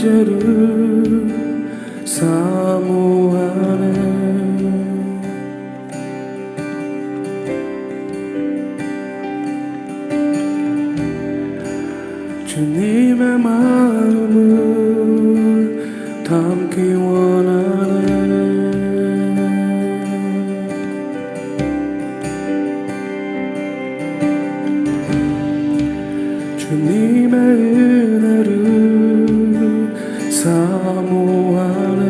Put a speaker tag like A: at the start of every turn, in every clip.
A: 임재를 사모하네. 주님의 마음을 담기 원하네. 주님의 은혜를 사모하네.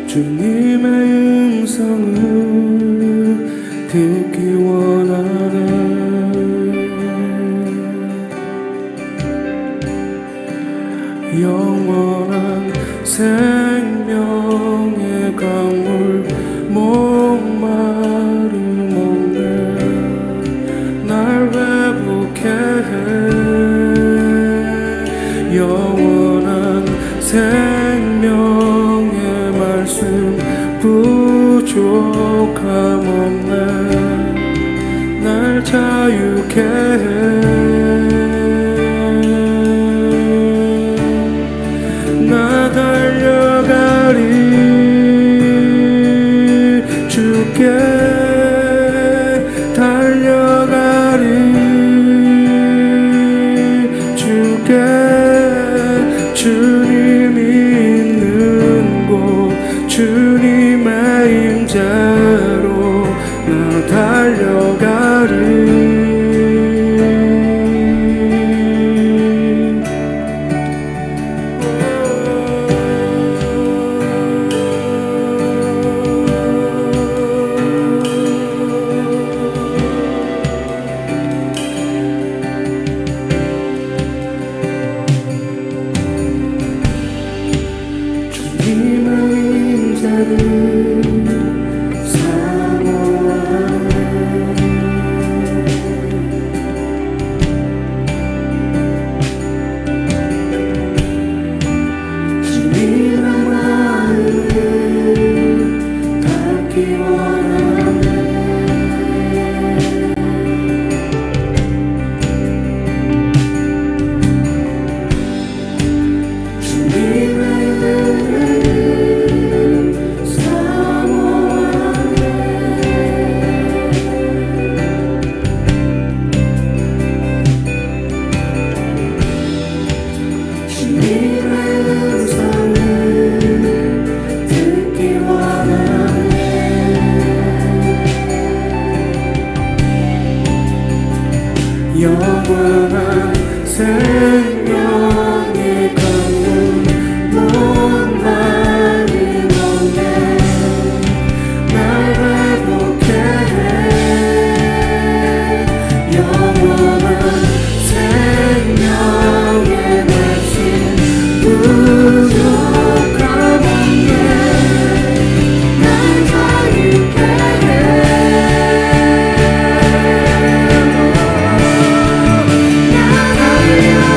A: 주님의 음성을 듣기 원하네. 영원한 생명의 강물 목마름 없네. 날 회복해 해. 영원한 생명의 말씀 부족함 없네. 날 자유케 해. 나 달려가리 주께 달려가리 주께. 주님이 있는 곳 주님의 임재로 나 달려가리. 영원한 생명의 강물 목마름 없네. 날 회복해 해. 영원한 생명의 말씀 부족함 없네. 날 자유케 해. 나 달려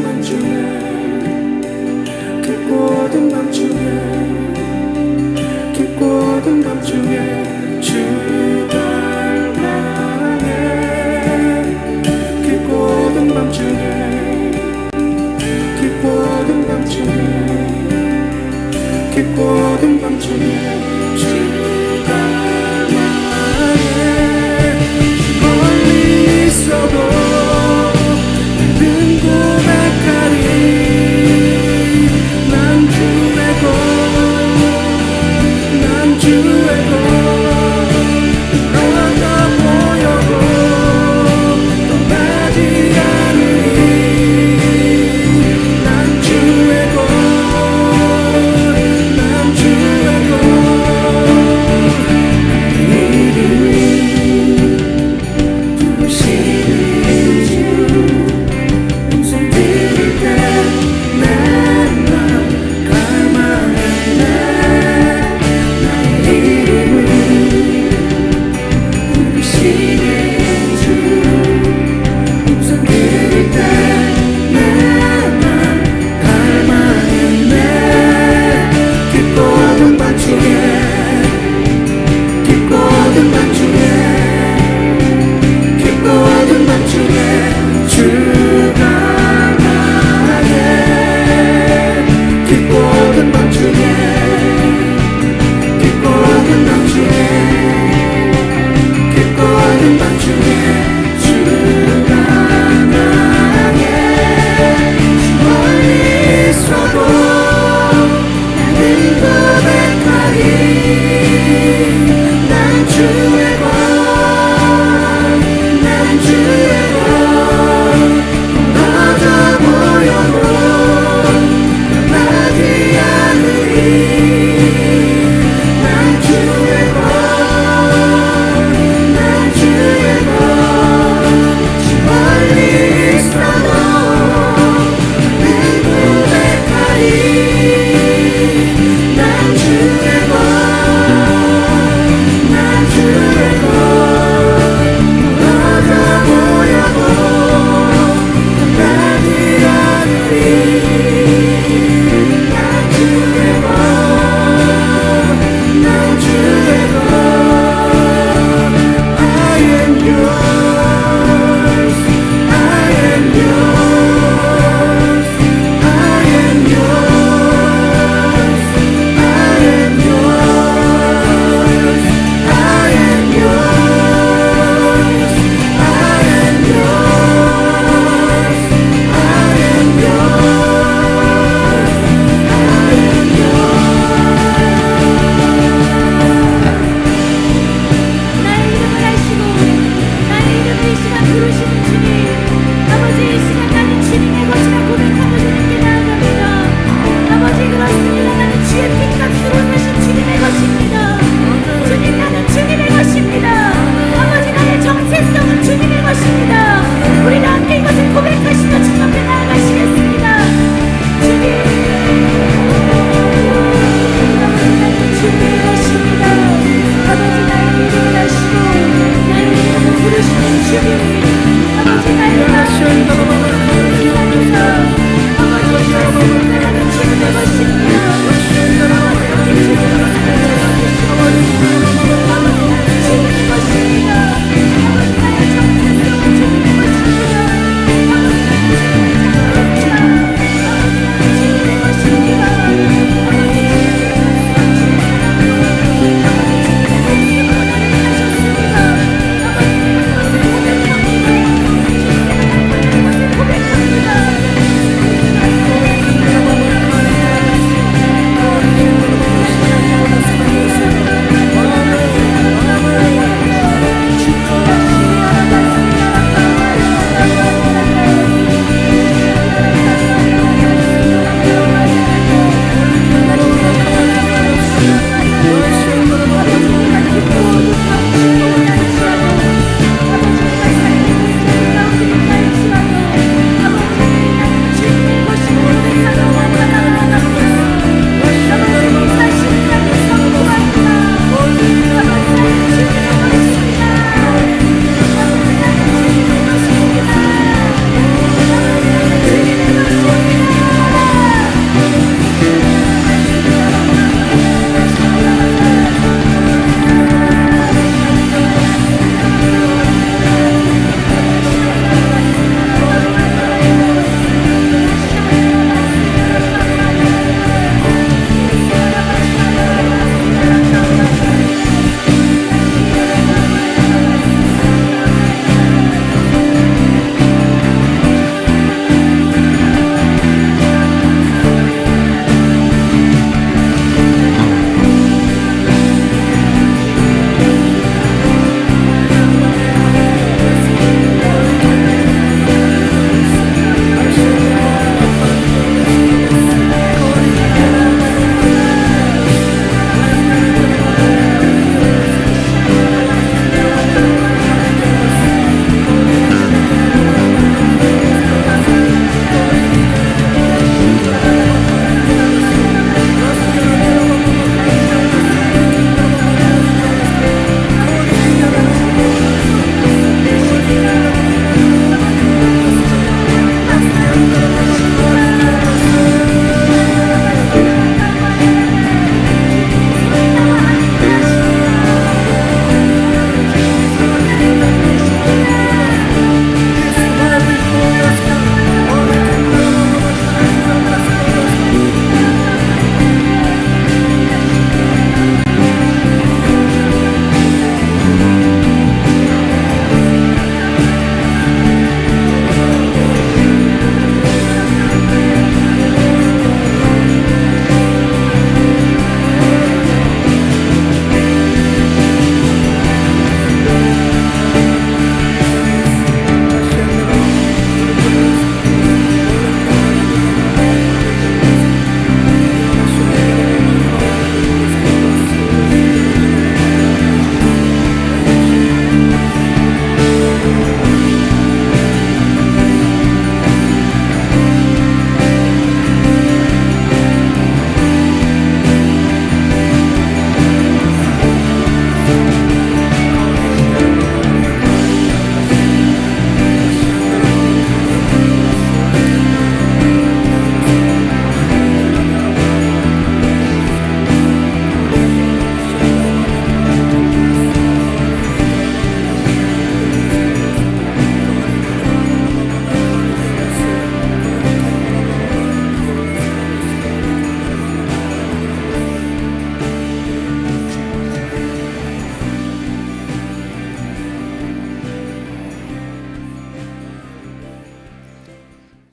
A: 주님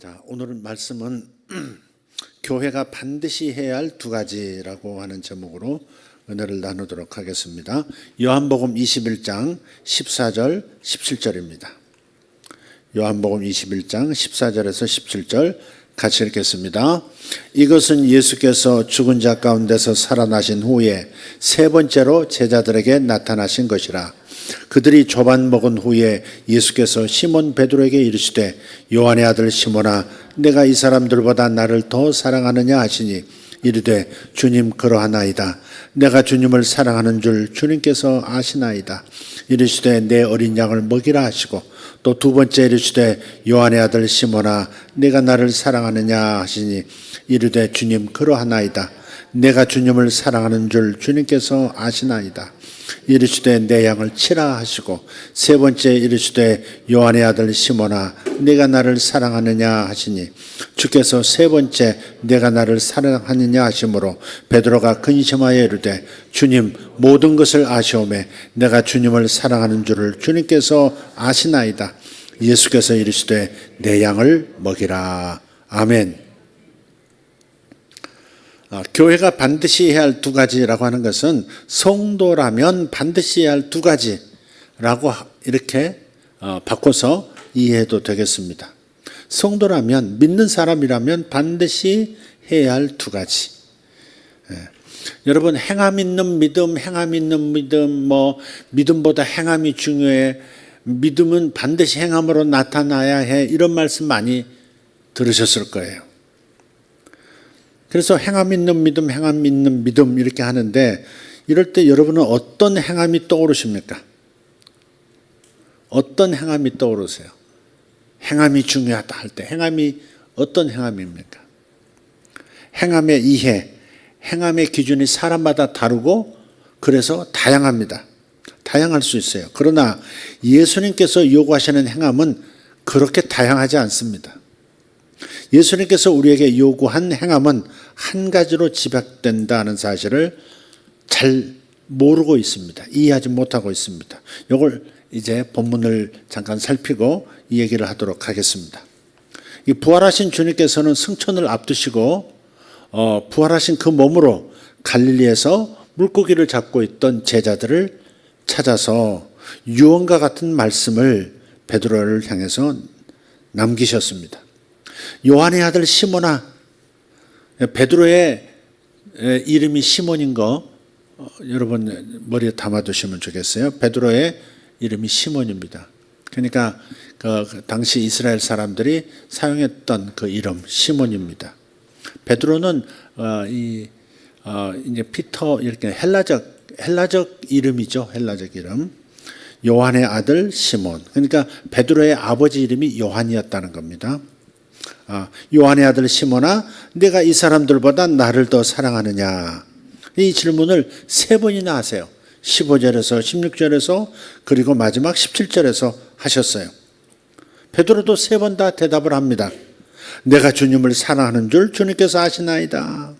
B: 자, 오늘 말씀은 교회가 반드시 해야 할 두 가지라고 하는 제목으로 은혜를 나누도록 하겠습니다. 요한복음 21장 14절 17절입니다. 요한복음 21장 14절에서 17절 같이 읽겠습니다. 이것은 예수께서 죽은 자 가운데서 살아나신 후에 세 번째로 제자들에게 나타나신 것이라. 그들이 조반 먹은 후에 예수께서 시몬 베드로에게 이르시되 요한의 아들 시몬아 내가 이 사람들보다 나를 더 사랑하느냐 하시니 이르되 주님 그러하나이다. 내가 주님을 사랑하는 줄 주님께서 아시나이다. 이르시되 내 어린 양을 먹이라 하시고 또 두 번째 이르시되 요한의 아들 시몬아 내가 나를 사랑하느냐 하시니 이르되 주님 그러하나이다. 내가 주님을 사랑하는 줄 주님께서 아시나이다. 이르시되 내 양을 치라 하시고 세 번째 이르시되 요한의 아들 시몬아 내가 나를 사랑하느냐 하시니 주께서 세 번째 내가 나를 사랑하느냐 하시므로 베드로가 근심하여 이르되 주님 모든 것을 아시오매 내가 주님을 사랑하는 줄을 주님께서 아시나이다. 예수께서 이르시되 내 양을 먹이라. 아멘. 교회가 반드시 해야 할 두 가지라고 하는 것은 성도라면 반드시 해야 할 두 가지라고 이렇게 바꿔서 이해해도 되겠습니다. 성도라면 믿는 사람이라면 반드시 해야 할 두 가지. 여러분 행함 있는 믿음, 행함 있는 믿음, 믿음보다 행함이 중요해. 믿음은 반드시 행함으로 나타나야 해. 이런 말씀 많이 들으셨을 거예요. 그래서 행함 있는 믿음, 행함 있는 믿음 이렇게 하는데 이럴 때 여러분은 어떤 행함이 떠오르십니까? 어떤 행함이 떠오르세요? 행함이 중요하다 할 때 행함이 어떤 행함입니까? 행함의 이해, 행함의 기준이 사람마다 다르고 그래서 다양합니다. 다양할 수 있어요. 그러나 예수님께서 요구하시는 행함은 그렇게 다양하지 않습니다. 예수님께서 우리에게 요구한 행함은 한 가지로 집약된다는 사실을 잘 모르고 있습니다. 이해하지 못하고 있습니다. 이걸 이제 본문을 잠깐 살피고 이 얘기를 하도록 하겠습니다. 이 부활하신 주님께서는 승천을 앞두시고 부활하신 그 몸으로 갈릴리에서 물고기를 잡고 있던 제자들을 찾아서 유언과 같은 말씀을 베드로를 향해서 남기셨습니다. 요한의 아들 시몬아, 베드로의 이름이 시몬인 거 여러분 머리에 담아두시면 좋겠어요. 베드로의 이름이 시몬입니다. 그러니까 그 당시 이스라엘 사람들이 사용했던 그 이름 시몬입니다. 베드로는 이제 피터 이렇게 헬라적 이름이죠. 헬라적 이름. 요한의 아들 시몬. 그러니까 베드로의 아버지 이름이 요한이었다는 겁니다. 요한의 아들 시몬아 내가 이 사람들보다 나를 더 사랑하느냐. 이 질문을 세 번이나 하세요. 15절에서 16절에서 그리고 마지막 17절에서 하셨어요. 베드로도 세 번 다 대답을 합니다. 내가 주님을 사랑하는 줄 주님께서 아시나이다.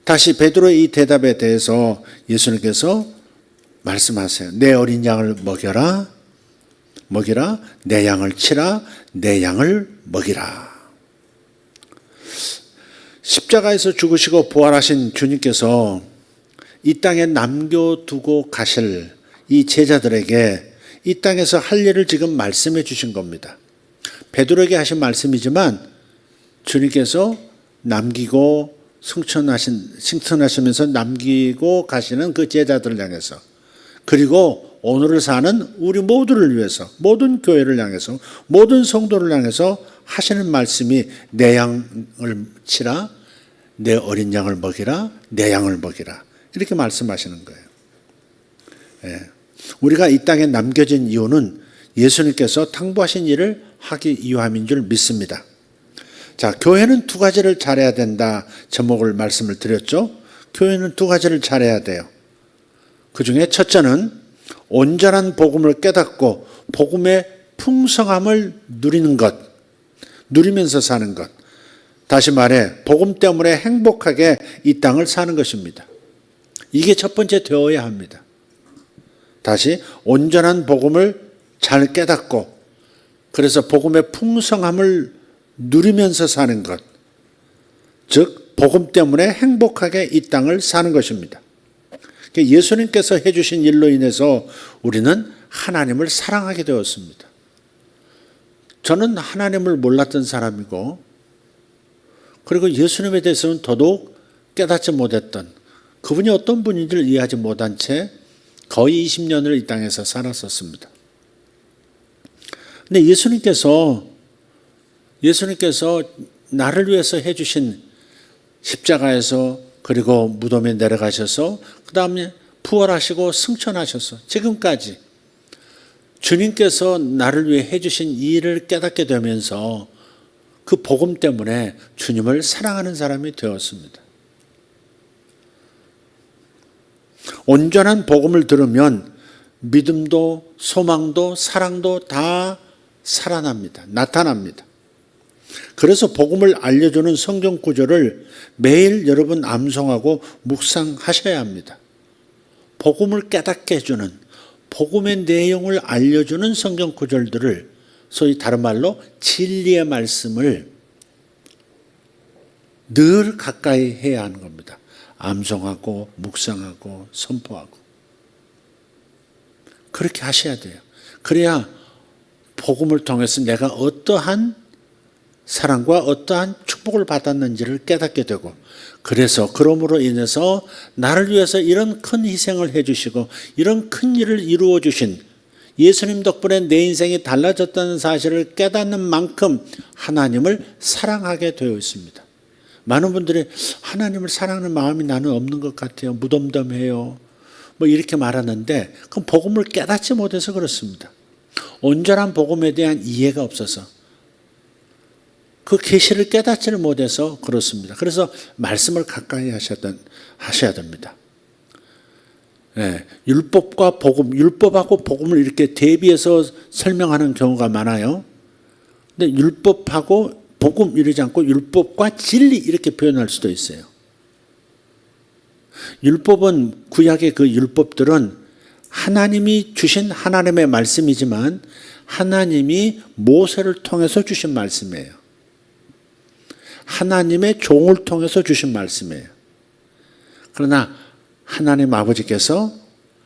B: 다시 베드로의 이 대답에 대해서 예수님께서 말씀하세요. 내 어린 양을 먹여라. 내 양을 치라. 내 양을 먹이라. 십자가에서 죽으시고 부활하신 주님께서 이 땅에 남겨두고 가실 이 제자들에게 이 땅에서 할 일을 지금 말씀해 주신 겁니다. 베드로에게 하신 말씀이지만 주님께서 남기고 승천하시면서 남기고 가시는 그 제자들을 향해서 그리고 오늘을 사는 우리 모두를 위해서 모든 교회를 향해서 모든 성도를 향해서 하시는 말씀이 내 양을 치라, 내 어린 양을 먹이라, 내 양을 먹이라 이렇게 말씀하시는 거예요. 우리가 이 땅에 남겨진 이유는 예수님께서 당부하신 일을 하기 위함인 줄 믿습니다. 자, 교회는 두 가지를 잘해야 된다 제목을 말씀을 드렸죠. 교회는 두 가지를 잘해야 돼요. 그 중에 첫째는 온전한 복음을 깨닫고 복음의 풍성함을 누리는 것, 누리면서 사는 것. 다시 말해 복음 때문에 행복하게 이 땅을 사는 것입니다. 이게 첫 번째 되어야 합니다. 다시 온전한 복음을 잘 깨닫고 그래서 복음의 풍성함을 누리면서 사는 것, 즉 복음 때문에 행복하게 이 땅을 사는 것입니다. 예수님께서 해주신 일로 인해서 우리는 하나님을 사랑하게 되었습니다. 저는 하나님을 몰랐던 사람이고, 그리고 예수님에 대해서는 더더욱 깨닫지 못했던, 그분이 어떤 분인지를 이해하지 못한 채 거의 20년을 이 땅에서 살았었습니다. 근데 예수님께서 나를 위해서 해주신 십자가에서, 그리고 무덤에 내려가셔서 그 다음에 부활하시고 승천하셔서 지금까지 주님께서 나를 위해 해주신 이 일을 깨닫게 되면서 그 복음 때문에 주님을 사랑하는 사람이 되었습니다. 온전한 복음을 들으면 믿음도 소망도 사랑도 다 살아납니다. 나타납니다. 그래서 복음을 알려주는 성경 구절을 매일 여러분 암송하고 묵상하셔야 합니다. 복음을 깨닫게 해주는, 복음의 내용을 알려주는 성경 구절들을, 소위 다른 말로 진리의 말씀을 늘 가까이 해야 하는 겁니다. 암송하고 묵상하고 선포하고 그렇게 하셔야 돼요. 그래야 복음을 통해서 내가 어떠한 사랑과 어떠한 축복을 받았는지를 깨닫게 되고, 그래서 그러므로 인해서 나를 위해서 이런 큰 희생을 해주시고 이런 큰 일을 이루어 주신 예수님 덕분에 내 인생이 달라졌다는 사실을 깨닫는 만큼 하나님을 사랑하게 되어 있습니다. 많은 분들이 하나님을 사랑하는 마음이 나는 없는 것 같아요. 무덤덤해요. 뭐 이렇게 말하는데 그건 복음을 깨닫지 못해서 그렇습니다. 온전한 복음에 대한 이해가 없어서, 그 계시를 깨닫지를 못해서 그렇습니다. 그래서 말씀을 가까이 하셔야 됩니다. 네, 율법과 복음, 율법하고 복음을 이렇게 대비해서 설명하는 경우가 많아요. 근데 율법하고 복음 이러지 않고 율법과 진리 이렇게 표현할 수도 있어요. 율법은, 구약의 그 율법들은 하나님이 주신 하나님의 말씀이지만 하나님이 모세를 통해서 주신 말씀이에요. 하나님의 종을 통해서 주신 말씀이에요. 그러나 하나님 아버지께서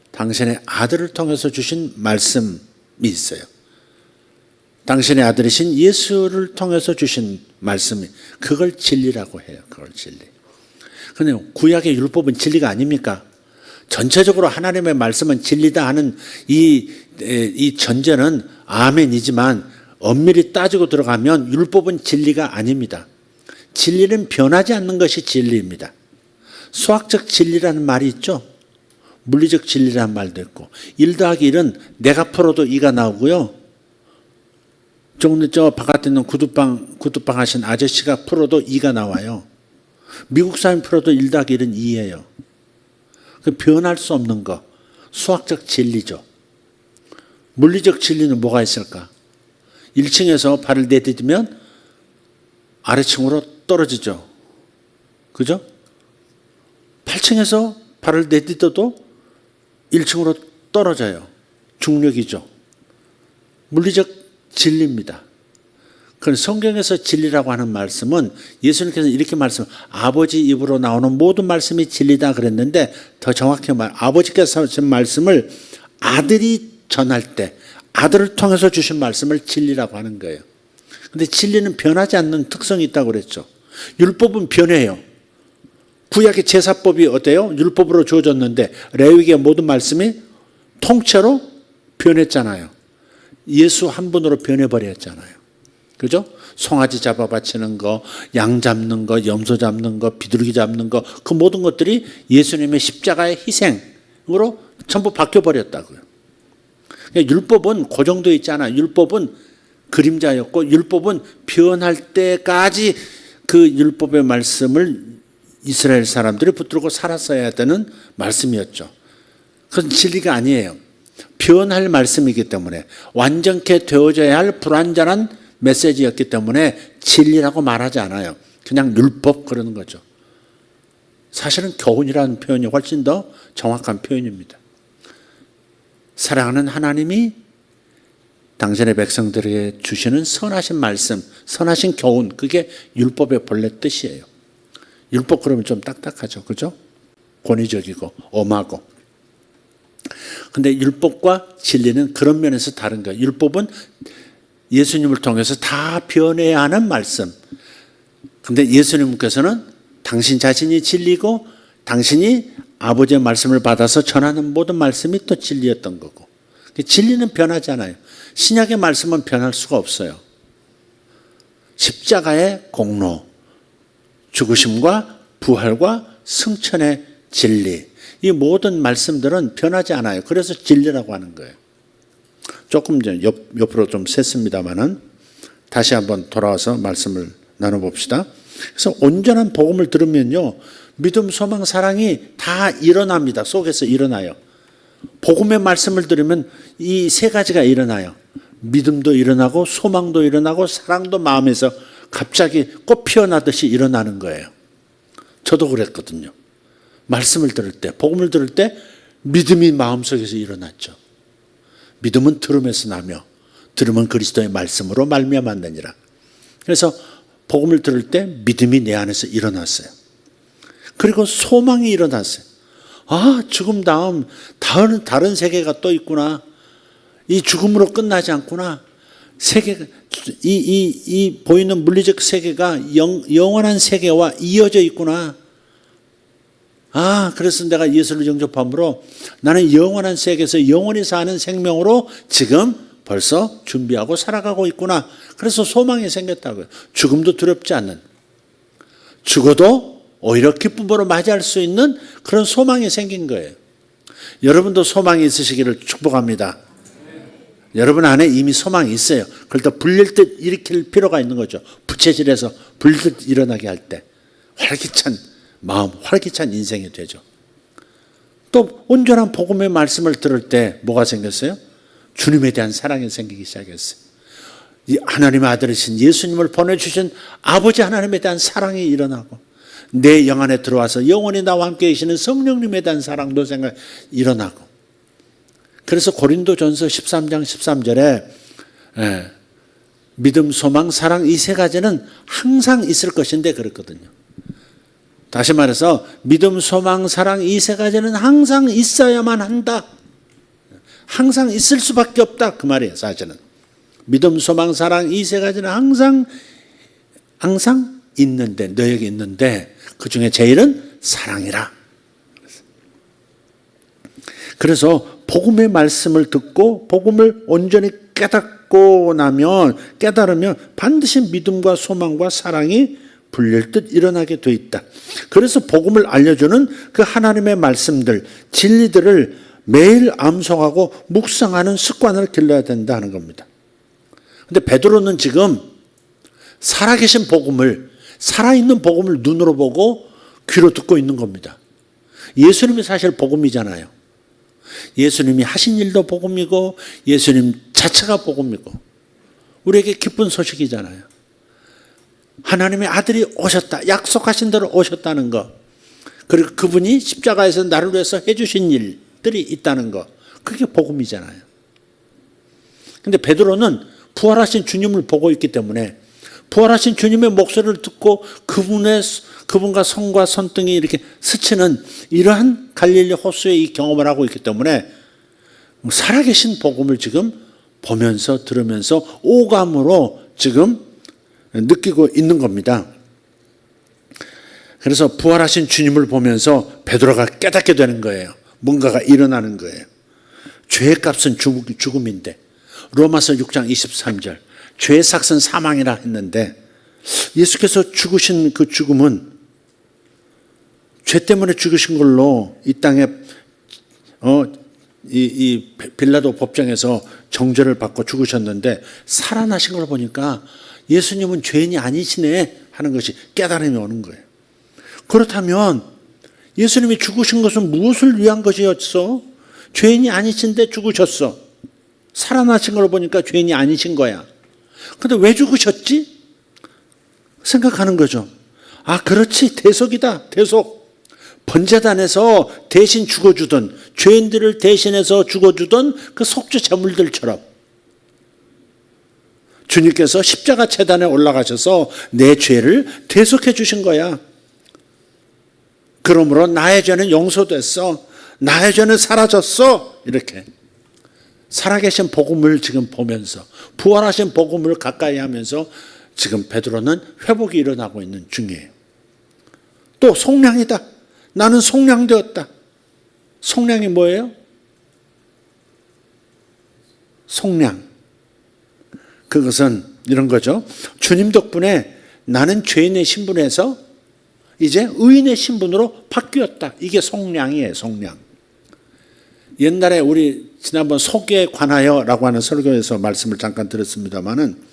B: 당신의 아들을 통해서 주신 말씀이 있어요. 당신의 아들이신 예수를 통해서 주신 말씀이, 그걸 진리라고 해요. 그걸 진리. 그런데 구약의 율법은 진리가 아닙니까? 전체적으로 하나님의 말씀은 진리다 하는 이 전제는 아멘이지만 엄밀히 따지고 들어가면 율법은 진리가 아닙니다. 진리는 변하지 않는 것이 진리입니다. 수학적 진리라는 말이 있죠. 물리적 진리라는 말도 있고, 1 더하기 1은 내가 풀어도 2가 나오고요. 저 바깥에 있는 구두방 하신 아저씨가 풀어도 2가 나와요. 미국 사람이 풀어도 1 더하기 1은 2예요. 변할 수 없는 거, 수학적 진리죠. 물리적 진리는 뭐가 있을까? 1층에서 발을 내디디면 아래층으로 떨어지죠. 그죠? 8층에서 발을 내딛어도 1층으로 떨어져요. 중력이죠. 물리적 진리입니다. 그래서 성경에서 진리라고 하는 말씀은 예수님께서 이렇게 아버지 입으로 나오는 모든 말씀이 진리다 그랬는데, 더 정확히 아버지께서 하신 말씀을 아들이 전할 때 아들을 통해서 주신 말씀을 진리라고 하는 거예요. 근데 진리는 변하지 않는 특성이 있다고 그랬죠. 율법은 변해요. 구약의 제사법이 어때요? 율법으로 주어졌는데 레위기의 모든 말씀이 통째로 변했잖아요. 예수 한 분으로 변해버렸잖아요. 그죠? 송아지 잡아 바치는 거, 양 잡는 거, 염소 잡는 거, 비둘기 잡는 거, 그 모든 것들이 예수님의 십자가의 희생으로 전부 바뀌어버렸다고요. 그러니까 율법은 그 정도 있지 않아요. 율법은 그림자였고, 율법은 변할 때까지 그 율법의 말씀을 이스라엘 사람들이 붙들고 살았어야 되는 말씀이었죠. 그건 진리가 아니에요. 변할 말씀이기 때문에, 완전케 되어져야 할 불완전한 메시지였기 때문에 진리라고 말하지 않아요. 그냥 율법 그러는 거죠. 사실은 교훈이라는 표현이 훨씬 더 정확한 표현입니다. 사랑하는 하나님이 당신의 백성들에게 주시는 선하신 말씀, 선하신 교훈, 그게 율법의 본래 뜻이에요. 율법 그러면 좀 딱딱하죠. 그죠? 권위적이고 엄하고. 근데 율법과 진리는 그런 면에서 다른 거예요. 율법은 예수님을 통해서 다 변해야 하는 말씀. 근데 예수님께서는 당신 자신이 진리고 당신이 아버지의 말씀을 받아서 전하는 모든 말씀이 또 진리였던 거고. 진리는 변하지 않아요. 신약의 말씀은 변할 수가 없어요. 십자가의 공로, 죽으심과 부활과 승천의 진리, 이 모든 말씀들은 변하지 않아요. 그래서 진리라고 하는 거예요. 조금 전 옆으로 좀 샜습니다만은 다시 한번 돌아와서 말씀을 나눠봅시다. 그래서 온전한 복음을 들으면요, 믿음, 소망, 사랑이 다 일어납니다. 속에서 일어나요. 복음의 말씀을 들으면 이 세 가지가 일어나요. 믿음도 일어나고 소망도 일어나고 사랑도 마음에서 갑자기 꽃 피어나듯이 일어나는 거예요. 저도 그랬거든요. 말씀을 들을 때, 복음을 들을 때 믿음이 마음속에서 일어났죠. 믿음은 들음에서 나며 들음은 그리스도의 말씀으로 말미암았느니라. 그래서 복음을 들을 때 믿음이 내 안에서 일어났어요. 그리고 소망이 일어났어요. 아, 죽음 다른 세계가 또 있구나. 이 죽음으로 끝나지 않구나. 세계가, 이 보이는 물리적 세계가 영원한 세계와 이어져 있구나. 아, 그래서 내가 예수를 영접함으로 나는 영원한 세계에서 영원히 사는 생명으로 지금 벌써 준비하고 살아가고 있구나. 그래서 소망이 생겼다고요. 죽음도 두렵지 않는, 죽어도 오히려 기쁨으로 맞이할 수 있는 그런 소망이 생긴 거예요. 여러분도 소망이 있으시기를 축복합니다. 여러분 안에 이미 소망이 있어요. 그럴 때 불릴 듯 일으킬 필요가 있는 거죠. 부채질해서 불릴 듯 일어나게 할 때 활기찬 마음, 활기찬 인생이 되죠. 또 온전한 복음의 말씀을 들을 때 뭐가 생겼어요? 주님에 대한 사랑이 생기기 시작했어요. 이 하나님의 아들이신 예수님을 보내주신 아버지 하나님에 대한 사랑이 일어나고, 내 영 안에 들어와서 영원히 나와 함께 계시는 성령님에 대한 사랑도 일어나고. 그래서 고린도전서 13장 13절에 믿음, 소망, 사랑 이 세 가지는 항상 있을 것인데 그렇거든요. 다시 말해서 믿음, 소망, 사랑 이 세 가지는 항상 있어야만 한다. 항상 있을 수밖에 없다. 그 말이에요, 사실은. 믿음, 소망, 사랑 이 세 가지는 항상 있는데, 너에게 있는데 그 중에 제일은 사랑이라. 그래서 복음의 말씀을 듣고 복음을 온전히 깨달으면 반드시 믿음과 소망과 사랑이 불릴 듯 일어나게 돼 있다. 그래서 복음을 알려주는 그 하나님의 말씀들, 진리들을 매일 암송하고 묵상하는 습관을 길러야 된다는 겁니다. 근데 베드로는 지금 살아계신 복음을, 살아있는 복음을 눈으로 보고 귀로 듣고 있는 겁니다. 예수님이 사실 복음이잖아요. 예수님이 하신 일도 복음이고 예수님 자체가 복음이고 우리에게 기쁜 소식이잖아요. 하나님의 아들이 오셨다. 약속하신 대로 오셨다는 것. 그리고 그분이 십자가에서 나를 위해서 해주신 일들이 있다는 것. 그게 복음이잖아요. 근데 베드로는 부활하신 주님을 보고 있기 때문에 부활하신 주님의 목소리를 듣고 그분과 손과 손등이 이렇게 스치는 이러한 갈릴리 호수의 이 경험을 하고 있기 때문에 살아계신 복음을 지금 보면서 들으면서 오감으로 지금 느끼고 있는 겁니다. 그래서 부활하신 주님을 보면서 베드로가 깨닫게 되는 거예요. 뭔가가 일어나는 거예요. 죄의 값은 죽음인데 로마서 6장 23절 죄의 삭은 사망이라 했는데 예수께서 죽으신 그 죽음은 죄 때문에 죽으신 걸로 이 땅에 이 빌라도 법정에서 정죄를 받고 죽으셨는데 살아나신 걸 보니까 예수님은 죄인이 아니시네 하는 것이 깨달음이 오는 거예요. 그렇다면 예수님이 죽으신 것은 무엇을 위한 것이었어? 죄인이 아니신데 죽으셨어. 살아나신 걸 보니까 죄인이 아니신 거야. 근데 왜 죽으셨지? 생각하는 거죠. 아, 그렇지. 대속이다. 대속. 번제단에서 대신 죽어주던, 죄인들을 대신해서 죽어주던 그 속죄 제물들처럼 주님께서 십자가 제단에 올라가셔서 내 죄를 대속해 주신 거야. 그러므로 나의 죄는 용서됐어. 나의 죄는 사라졌어. 이렇게 살아계신 복음을 지금 보면서 부활하신 복음을 가까이 하면서 지금 베드로는 회복이 일어나고 있는 중이에요. 또 속량이다. 나는 속량되었다. 속량이 뭐예요? 속량. 그것은 이런 거죠. 주님 덕분에 나는 죄인의 신분에서 이제 의인의 신분으로 바뀌었다. 이게 속량이에요. 속량. 옛날에 우리 지난번 속에 관하여라고 하는 설교에서 말씀을 잠깐 들었습니다마는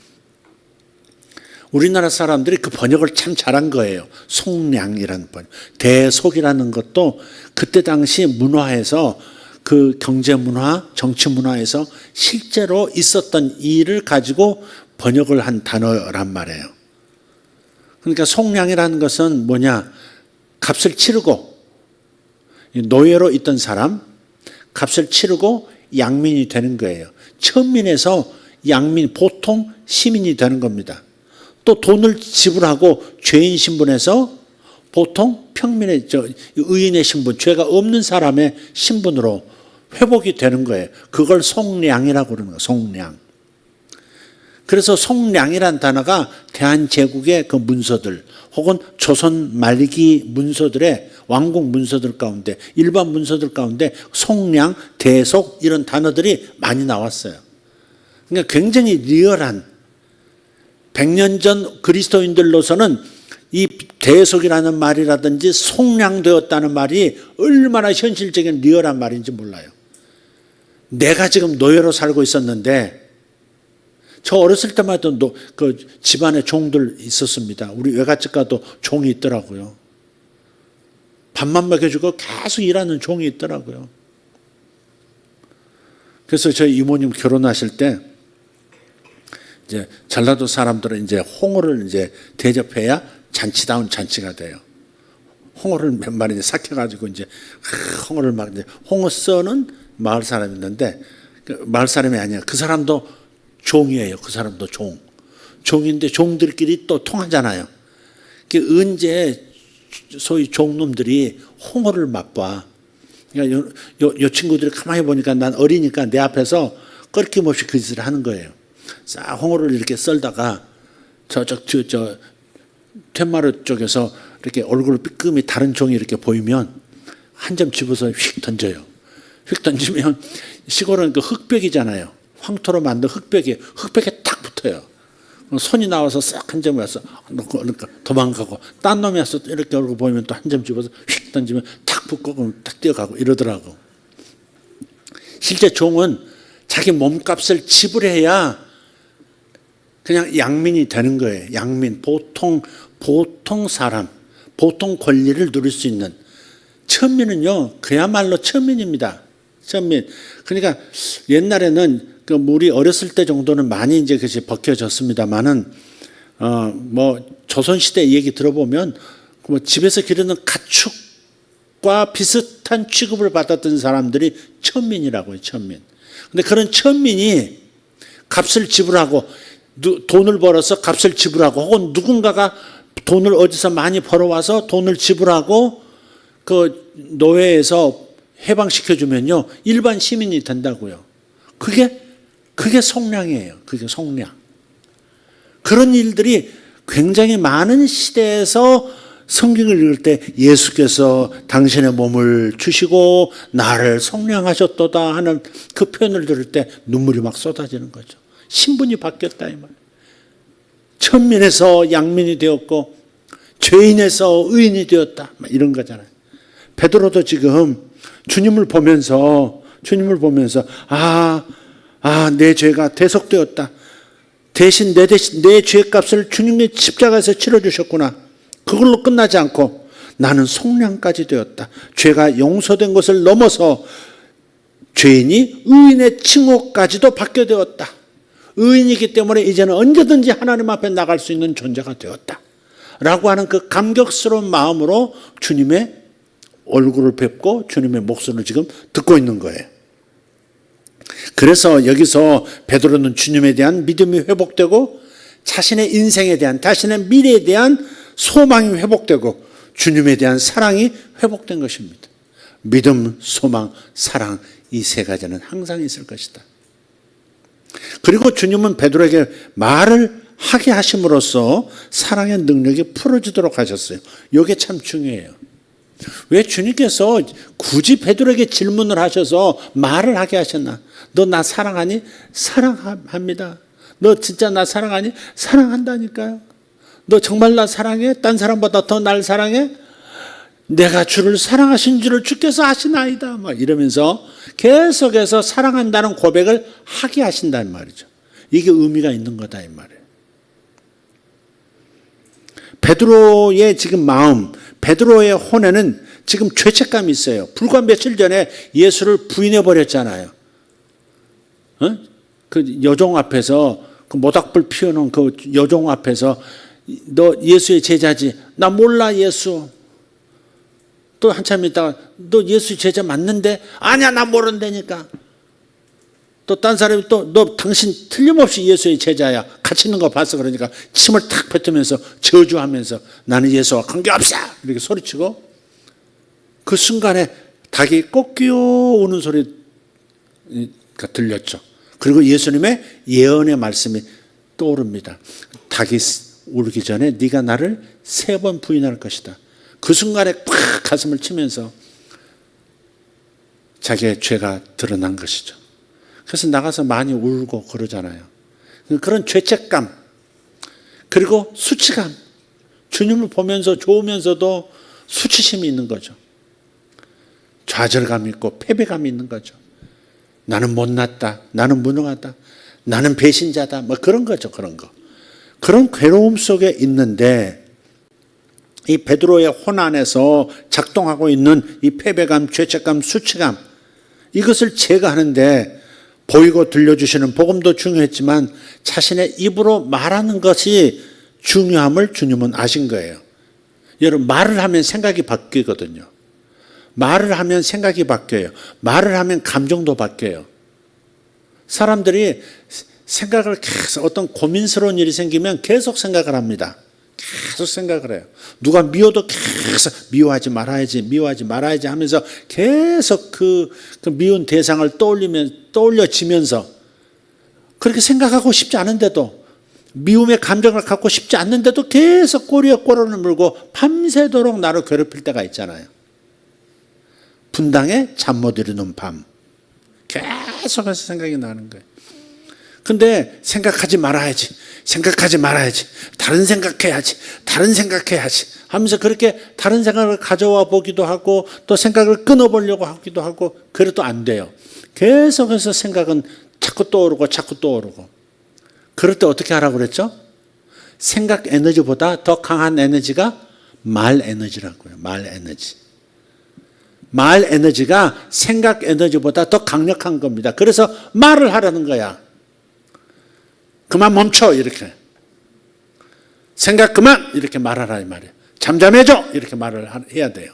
B: 우리나라 사람들이 그 번역을 참 잘한 거예요. 속량이라는 번역. 대속이라는 것도 그때 당시 문화에서 그 경제 문화, 정치 문화에서 실제로 있었던 일을 가지고 번역을 한 단어란 말이에요. 그러니까 속량이라는 것은 뭐냐? 값을 치르고 노예로 있던 사람, 값을 치르고 양민이 되는 거예요. 천민에서 양민, 보통 시민이 되는 겁니다. 또 돈을 지불하고 죄인 신분에서 보통 평민의 의인의 신분, 죄가 없는 사람의 신분으로 회복이 되는 거예요. 그걸 속량이라고 그러는 거예요. 속량. 그래서 속량이라는 단어가 대한제국의 그 문서들 혹은 조선 말기 문서들의 왕국 문서들 가운데 일반 문서들 가운데 속량, 대속 이런 단어들이 많이 나왔어요. 그러니까 굉장히 리얼한 100년 전 그리스도인들로서는 이 대속이라는 말이라든지 속량되었다는 말이 얼마나 현실적인 리얼한 말인지 몰라요. 내가 지금 노예로 살고 있었는데 저 어렸을 때만 해도 그 집안에 종들 있었습니다. 우리 외갓집 가도 종이 있더라고요. 밥만 먹여주고 계속 일하는 종이 있더라고요. 그래서 저희 이모님 결혼하실 때 이제 전라도 사람들은 이제 홍어를 이제 대접해야 잔치다운 잔치가 돼요. 홍어를 몇 마리 삭혀가지고 이제 홍어를 막 이제 홍어 써는 마을 사람이 있는데 마을 사람이 아니야. 그 사람도 종이에요. 그 사람도 종. 종인데 종들끼리 또 통하잖아요. 언제 소위 종놈들이 홍어를 맛봐. 그러니까 요 친구들이 가만히 보니까 난 어리니까 내 앞에서 껄낌없이 그 짓을 하는 거예요. 싹 홍어를 이렇게 썰다가 저쪽 텐마루 쪽에서 이렇게 얼굴을 삐끔이 다른 종이 이렇게 보이면 한 점 집어서 휙 던져요. 휙 던지면 시골은 그 흙벽이잖아요. 황토로 만든 흙벽에 딱 붙어요. 손이 나와서 싹 한 점을 와서 그러니까 도망가고 딴 놈이 와서 이렇게 얼굴 보이면 또 한 점 집어서 휙 던지면 탁 붙고 그럼 탁 뛰어가고 이러더라고. 실제 종은 자기 몸값을 지불해야 그냥 양민이 되는 거예요. 양민, 보통 사람, 보통 권리를 누릴 수 있는. 천민은요, 그야말로 천민입니다. 천민. 그러니까 옛날에는 그 우리 어렸을 때 정도는 많이 이제 그것이 벗겨졌습니다만은, 조선시대 얘기 들어보면, 뭐 집에서 기르는 가축과 비슷한 취급을 받았던 사람들이 천민이라고요, 천민. 근데 그런 천민이 값을 지불하고, 돈을 벌어서 값을 지불하고 혹은 누군가가 돈을 어디서 많이 벌어와서 돈을 지불하고 그 노예에서 해방시켜주면요 일반 시민이 된다고요. 그게 속량이에요. 그게 속량. 그런 일들이 굉장히 많은 시대에서 성경을 읽을 때 예수께서 당신의 몸을 주시고 나를 속량하셨도다 하는 그 표현을 들을 때 눈물이 막 쏟아지는 거죠. 신분이 바뀌었다 이 말. 천민에서 양민이 되었고 죄인에서 의인이 되었다 이런 거잖아요. 베드로도 지금 주님을 보면서 내 죄가 대속되었다. 대신 내 죄값을 주님의 십자가에서 치러주셨구나. 그걸로 끝나지 않고 나는 속량까지 되었다. 죄가 용서된 것을 넘어서 죄인이 의인의 칭호까지도 받게 되었다. 의인이기 때문에 이제는 언제든지 하나님 앞에 나갈 수 있는 존재가 되었다. 라고 하는 그 감격스러운 마음으로 주님의 얼굴을 뵙고 주님의 목소리를 지금 듣고 있는 거예요. 그래서 여기서 베드로는 주님에 대한 믿음이 회복되고 자신의 인생에 대한, 자신의 미래에 대한 소망이 회복되고 주님에 대한 사랑이 회복된 것입니다. 믿음, 소망, 사랑, 이 세 가지는 항상 있을 것이다. 그리고 주님은 베드로에게 말을 하게 하심으로써 사랑의 능력이 풀어지도록 하셨어요. 이게 참 중요해요. 왜 주님께서 굳이 베드로에게 질문을 하셔서 말을 하게 하셨나? 너 나 사랑하니? 사랑합니다. 너 진짜 나 사랑하니? 사랑한다니까요. 너 정말 나 사랑해? 딴 사람보다 더 날 사랑해? 내가 주를 사랑하신 줄을 주께서 아시나이다. 막 이러면서 계속해서 사랑한다는 고백을 하게 하신다는 말이죠. 이게 의미가 있는 거다 이 말이에요. 베드로의 지금 마음, 베드로의 혼에는 지금 죄책감이 있어요. 불과 며칠 전에 예수를 부인해 버렸잖아요. 그 여종 앞에서, 그 모닥불 피워놓은 그 여종 앞에서 너 예수의 제자지? 나 몰라 예수. 또 한참 있다가 너 예수 제자 맞는데? 아니야 나 모른다니까. 또 딴 사람이 또 너 당신 틀림없이 예수의 제자야. 같이 있는 거 봤어. 그러니까 침을 탁 뱉으면서 저주하면서 나는 예수와 관계없어. 이렇게 소리치고 그 순간에 닭이 꺾여 우는 소리가 들렸죠. 그리고 예수님의 예언의 말씀이 떠오릅니다. 닭이 울기 전에 네가 나를 3번 부인할 것이다. 그 순간에 팍 가슴을 치면서 자기의 죄가 드러난 것이죠. 그래서 나가서 많이 울고 그러잖아요. 그런 죄책감, 그리고 수치감, 주님을 보면서 좋으면서도 수치심이 있는 거죠. 좌절감이 있고 패배감이 있는 거죠. 나는 못났다, 나는 무능하다, 나는 배신자다, 뭐 그런 거죠. 그런 거. 그런 괴로움 속에 있는데 이 베드로의 혼 안에서 작동하고 있는 이 패배감, 죄책감, 수치감, 이것을 제거하는데 보이고 들려주시는 복음도 중요했지만 자신의 입으로 말하는 것이 중요함을 주님은 아신 거예요. 여러분, 말을 하면 생각이 바뀌거든요. 말을 하면 생각이 바뀌어요. 말을 하면 감정도 바뀌어요. 사람들이 생각을 계속, 어떤 고민스러운 일이 생기면 계속 생각을 합니다. 계속 생각을 해요. 누가 미워도 계속 미워하지 말아야지 하면서 계속 그 미운 대상을 떠올려지면서 그렇게 생각하고 싶지 않은데도, 미움의 감정을 갖고 싶지 않는데도 계속 꼬리에 꼬리를 물고 밤새도록 나를 괴롭힐 때가 있잖아요. 분당에 잠 못 이루는 밤. 계속해서 생각이 나는 거예요. 근데 생각하지 말아야지. 다른 생각해야지 하면서 그렇게 다른 생각을 가져와 보기도 하고 또 생각을 끊어보려고 하기도 하고 그래도 안 돼요. 계속해서 생각은 자꾸 떠오르고 그럴 때 어떻게 하라고 그랬죠? 생각 에너지보다 더 강한 에너지가 말 에너지라고요. 말 에너지가 생각 에너지보다 더 강력한 겁니다. 그래서 말을 하라는 거야. 그만 멈춰, 이렇게. 생각 그만, 이렇게 말하라 이 말이에요. 잠잠해져, 이렇게 말을 해야 돼요.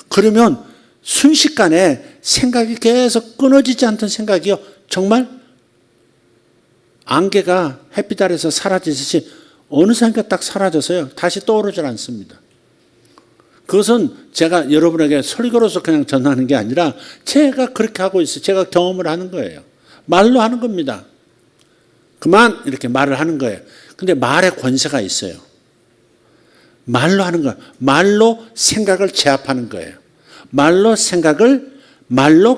B: 그러면 순식간에 생각이 계속 끊어지지 않던 생각이요, 정말 안개가 햇빛 아래서 사라지듯이 어느 순간 딱 사라져서요, 다시 떠오르질 않습니다. 그것은 제가 여러분에게 설교로서 그냥 전하는 게 아니라 제가 그렇게 하고 있어요. 제가 경험을 하는 거예요. 말로 하는 겁니다. 그만, 이렇게 말을 하는 거예요. 근데 말에 권세가 있어요. 말로 하는 거예요. 말로 생각을 제압하는 거예요. 말로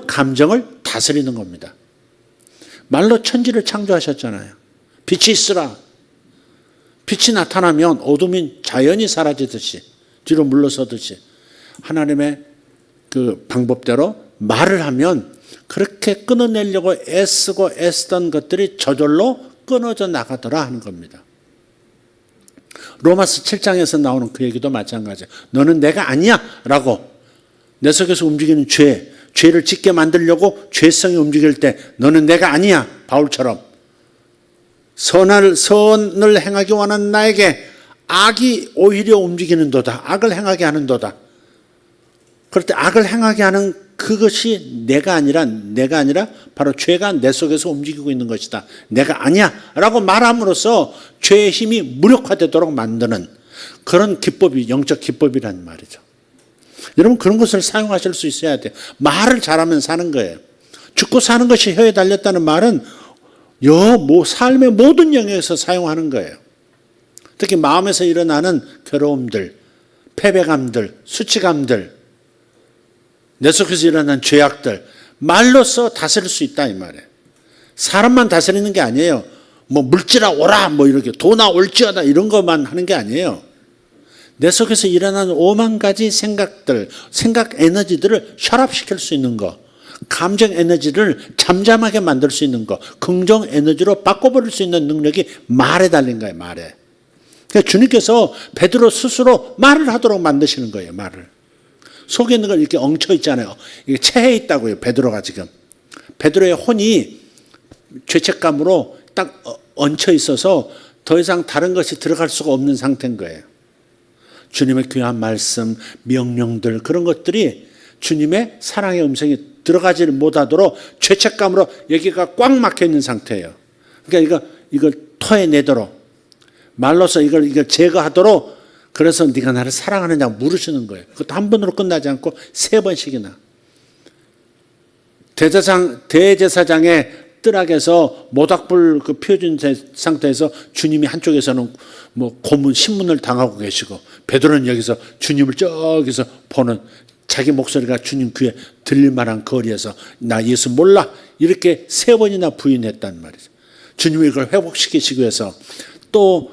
B: 감정을 다스리는 겁니다. 말로 천지를 창조하셨잖아요. 빛이 있으라. 빛이 나타나면 어둠이 자연히 사라지듯이, 뒤로 물러서듯이 하나님의 그 방법대로 말을 하면 그렇게 끊어내려고 애쓰던 것들이 저절로 끊어져 나가더라 하는 겁니다. 로마서 7장에서 나오는 그 얘기도 마찬가지예요. 너는 내가 아니야 라고 내 속에서 움직이는 죄를 짓게 만들려고 죄성이 움직일 때 너는 내가 아니야, 바울처럼 선을 행하기 원하는 나에게 악이 오히려 움직이는 도다, 악을 행하게 하는 도다. 그럴 때 악을 행하게 하는 그것이 내가 아니라 바로 죄가 내 속에서 움직이고 있는 것이다. 내가 아니야 라고 말함으로써 죄의 힘이 무력화되도록 만드는 그런 기법이 영적 기법이라는 말이죠. 여러분 그런 것을 사용하실 수 있어야 돼요. 말을 잘하면 사는 거예요. 죽고 사는 것이 혀에 달렸다는 말은 삶의 모든 영역에서 사용하는 거예요. 특히 마음에서 일어나는 괴로움들, 패배감들, 수치감들, 내 속에서 일어나는 죄악들 말로써 다스릴 수 있다 이 말이에요. 사람만 다스리는 게 아니에요. 뭐 물질아 오라 이렇게 도나 올지어다 이런 것만 하는 게 아니에요. 내 속에서 일어나는 오만 가지 생각들, 생각 에너지들을 혈압시킬 수 있는 거, 감정 에너지를 잠잠하게 만들 수 있는 거, 긍정 에너지로 바꿔버릴 수 있는 능력이 말에 달린 거예요. 말에. 그러니까 주님께서 베드로 스스로 말을 하도록 만드시는 거예요. 말을. 속에 있는 걸 이렇게 엉쳐 있잖아요. 이게 체해 있다고요. 베드로가 지금. 베드로의 혼이 죄책감으로 딱 얹혀 있어서 더 이상 다른 것이 들어갈 수가 없는 상태인 거예요. 주님의 귀한 말씀, 명령들 그런 것들이 주님의 사랑의 음성이 들어가지 못하도록 죄책감으로 여기가 꽉 막혀 있는 상태예요. 그러니까 이걸 토해내도록 말로서 이걸 제거하도록 그래서 네가 나를 사랑하느냐 물으시는 거예요. 그것도 한 번으로 끝나지 않고 3번씩이나. 대제사장의 뜰악에서 모닥불 피워준 상태에서 주님이 한쪽에서는 고문 신문을 당하고 계시고 베드로는 여기서 주님을 저기서 보는 자기 목소리가 주님 귀에 들릴 만한 거리에서 나 예수 몰라 이렇게 3번이나 부인했단 말이죠. 주님이 이걸 회복시키시기 위해서 또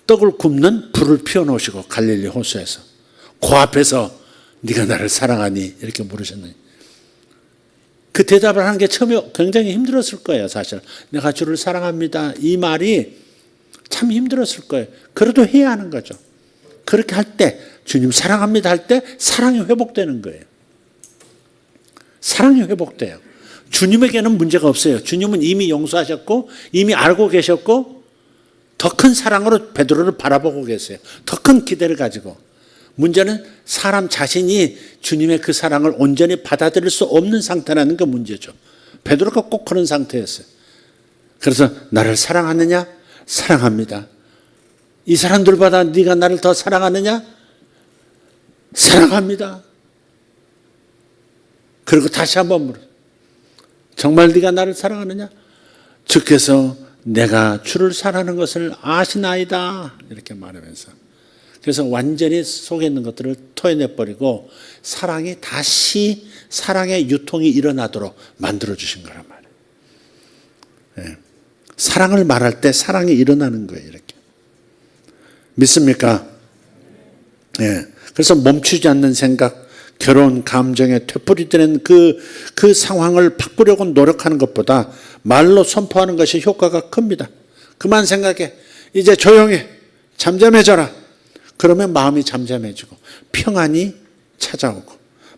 B: 떡을 굽는 불을 피워놓으시고 갈릴리 호수에서 그 앞에서 네가 나를 사랑하니 이렇게 물으셨느니 그 대답을 하는 게 처음에 굉장히 힘들었을 거예요. 사실 내가 주를 사랑합니다 이 말이 참 힘들었을 거예요. 그래도 해야 하는 거죠. 그렇게 할 때 주님 사랑합니다 할 때 사랑이 회복되는 거예요. 사랑이 회복돼요. 주님에게는 문제가 없어요. 주님은 이미 용서하셨고 이미 알고 계셨고 더 큰 사랑으로 베드로를 바라보고 계세요. 더 큰 기대를 가지고. 문제는 사람 자신이 주님의 그 사랑을 온전히 받아들일 수 없는 상태라는 게 문제죠. 베드로가 꼭 그런 상태였어요. 그래서 나를 사랑하느냐? 사랑합니다. 이 사람들보다 네가 나를 더 사랑하느냐? 사랑합니다. 그리고 다시 한번 물어. 정말 네가 나를 사랑하느냐? 주께서 내가 주를 사랑하는 것을 아시나이다. 이렇게 말하면서. 그래서 완전히 속에 있는 것들을 토해내버리고 사랑이 다시 사랑의 유통이 일어나도록 만들어주신 거란 말이에요. 네. 사랑을 말할 때 사랑이 일어나는 거예요. 이렇게. 믿습니까? 네. 그래서 멈추지 않는 생각, 괴로운 감정에 되풀이되는 그 상황을 바꾸려고 노력하는 것보다 말로 선포하는 것이 효과가 큽니다. 그만 생각해. 이제 조용해. 잠잠해져라. 그러면 마음이 잠잠해지고 평안이 찾아오고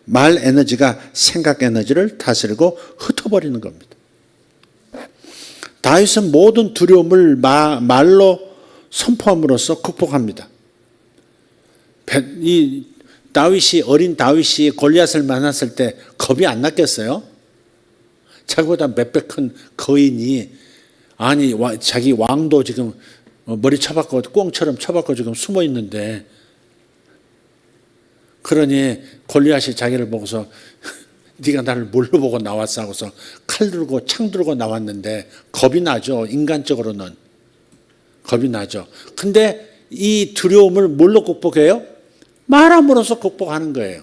B: 말 에너지가 생각 에너지를 다스리고 흩어버리는 겁니다. 다윗은 모든 두려움을 말로 선포함으로써 극복합니다. 어린 다윗이 골리앗을 만났을 때 겁이 안 났겠어요? 자기보다 몇 배 큰 거인이 자기 왕도 지금 머리 쳐박고 꽁처럼 쳐박고 지금 숨어 있는데 그러니 골리앗이 자기를 보고서 네가 나를 뭘로 보고 나왔어 하고서 칼 들고 창 들고 나왔는데 겁이 나죠. 인간적으로는 겁이 나죠. 근데 이 두려움을 뭘로 극복해요? 말함으로써 극복하는 거예요.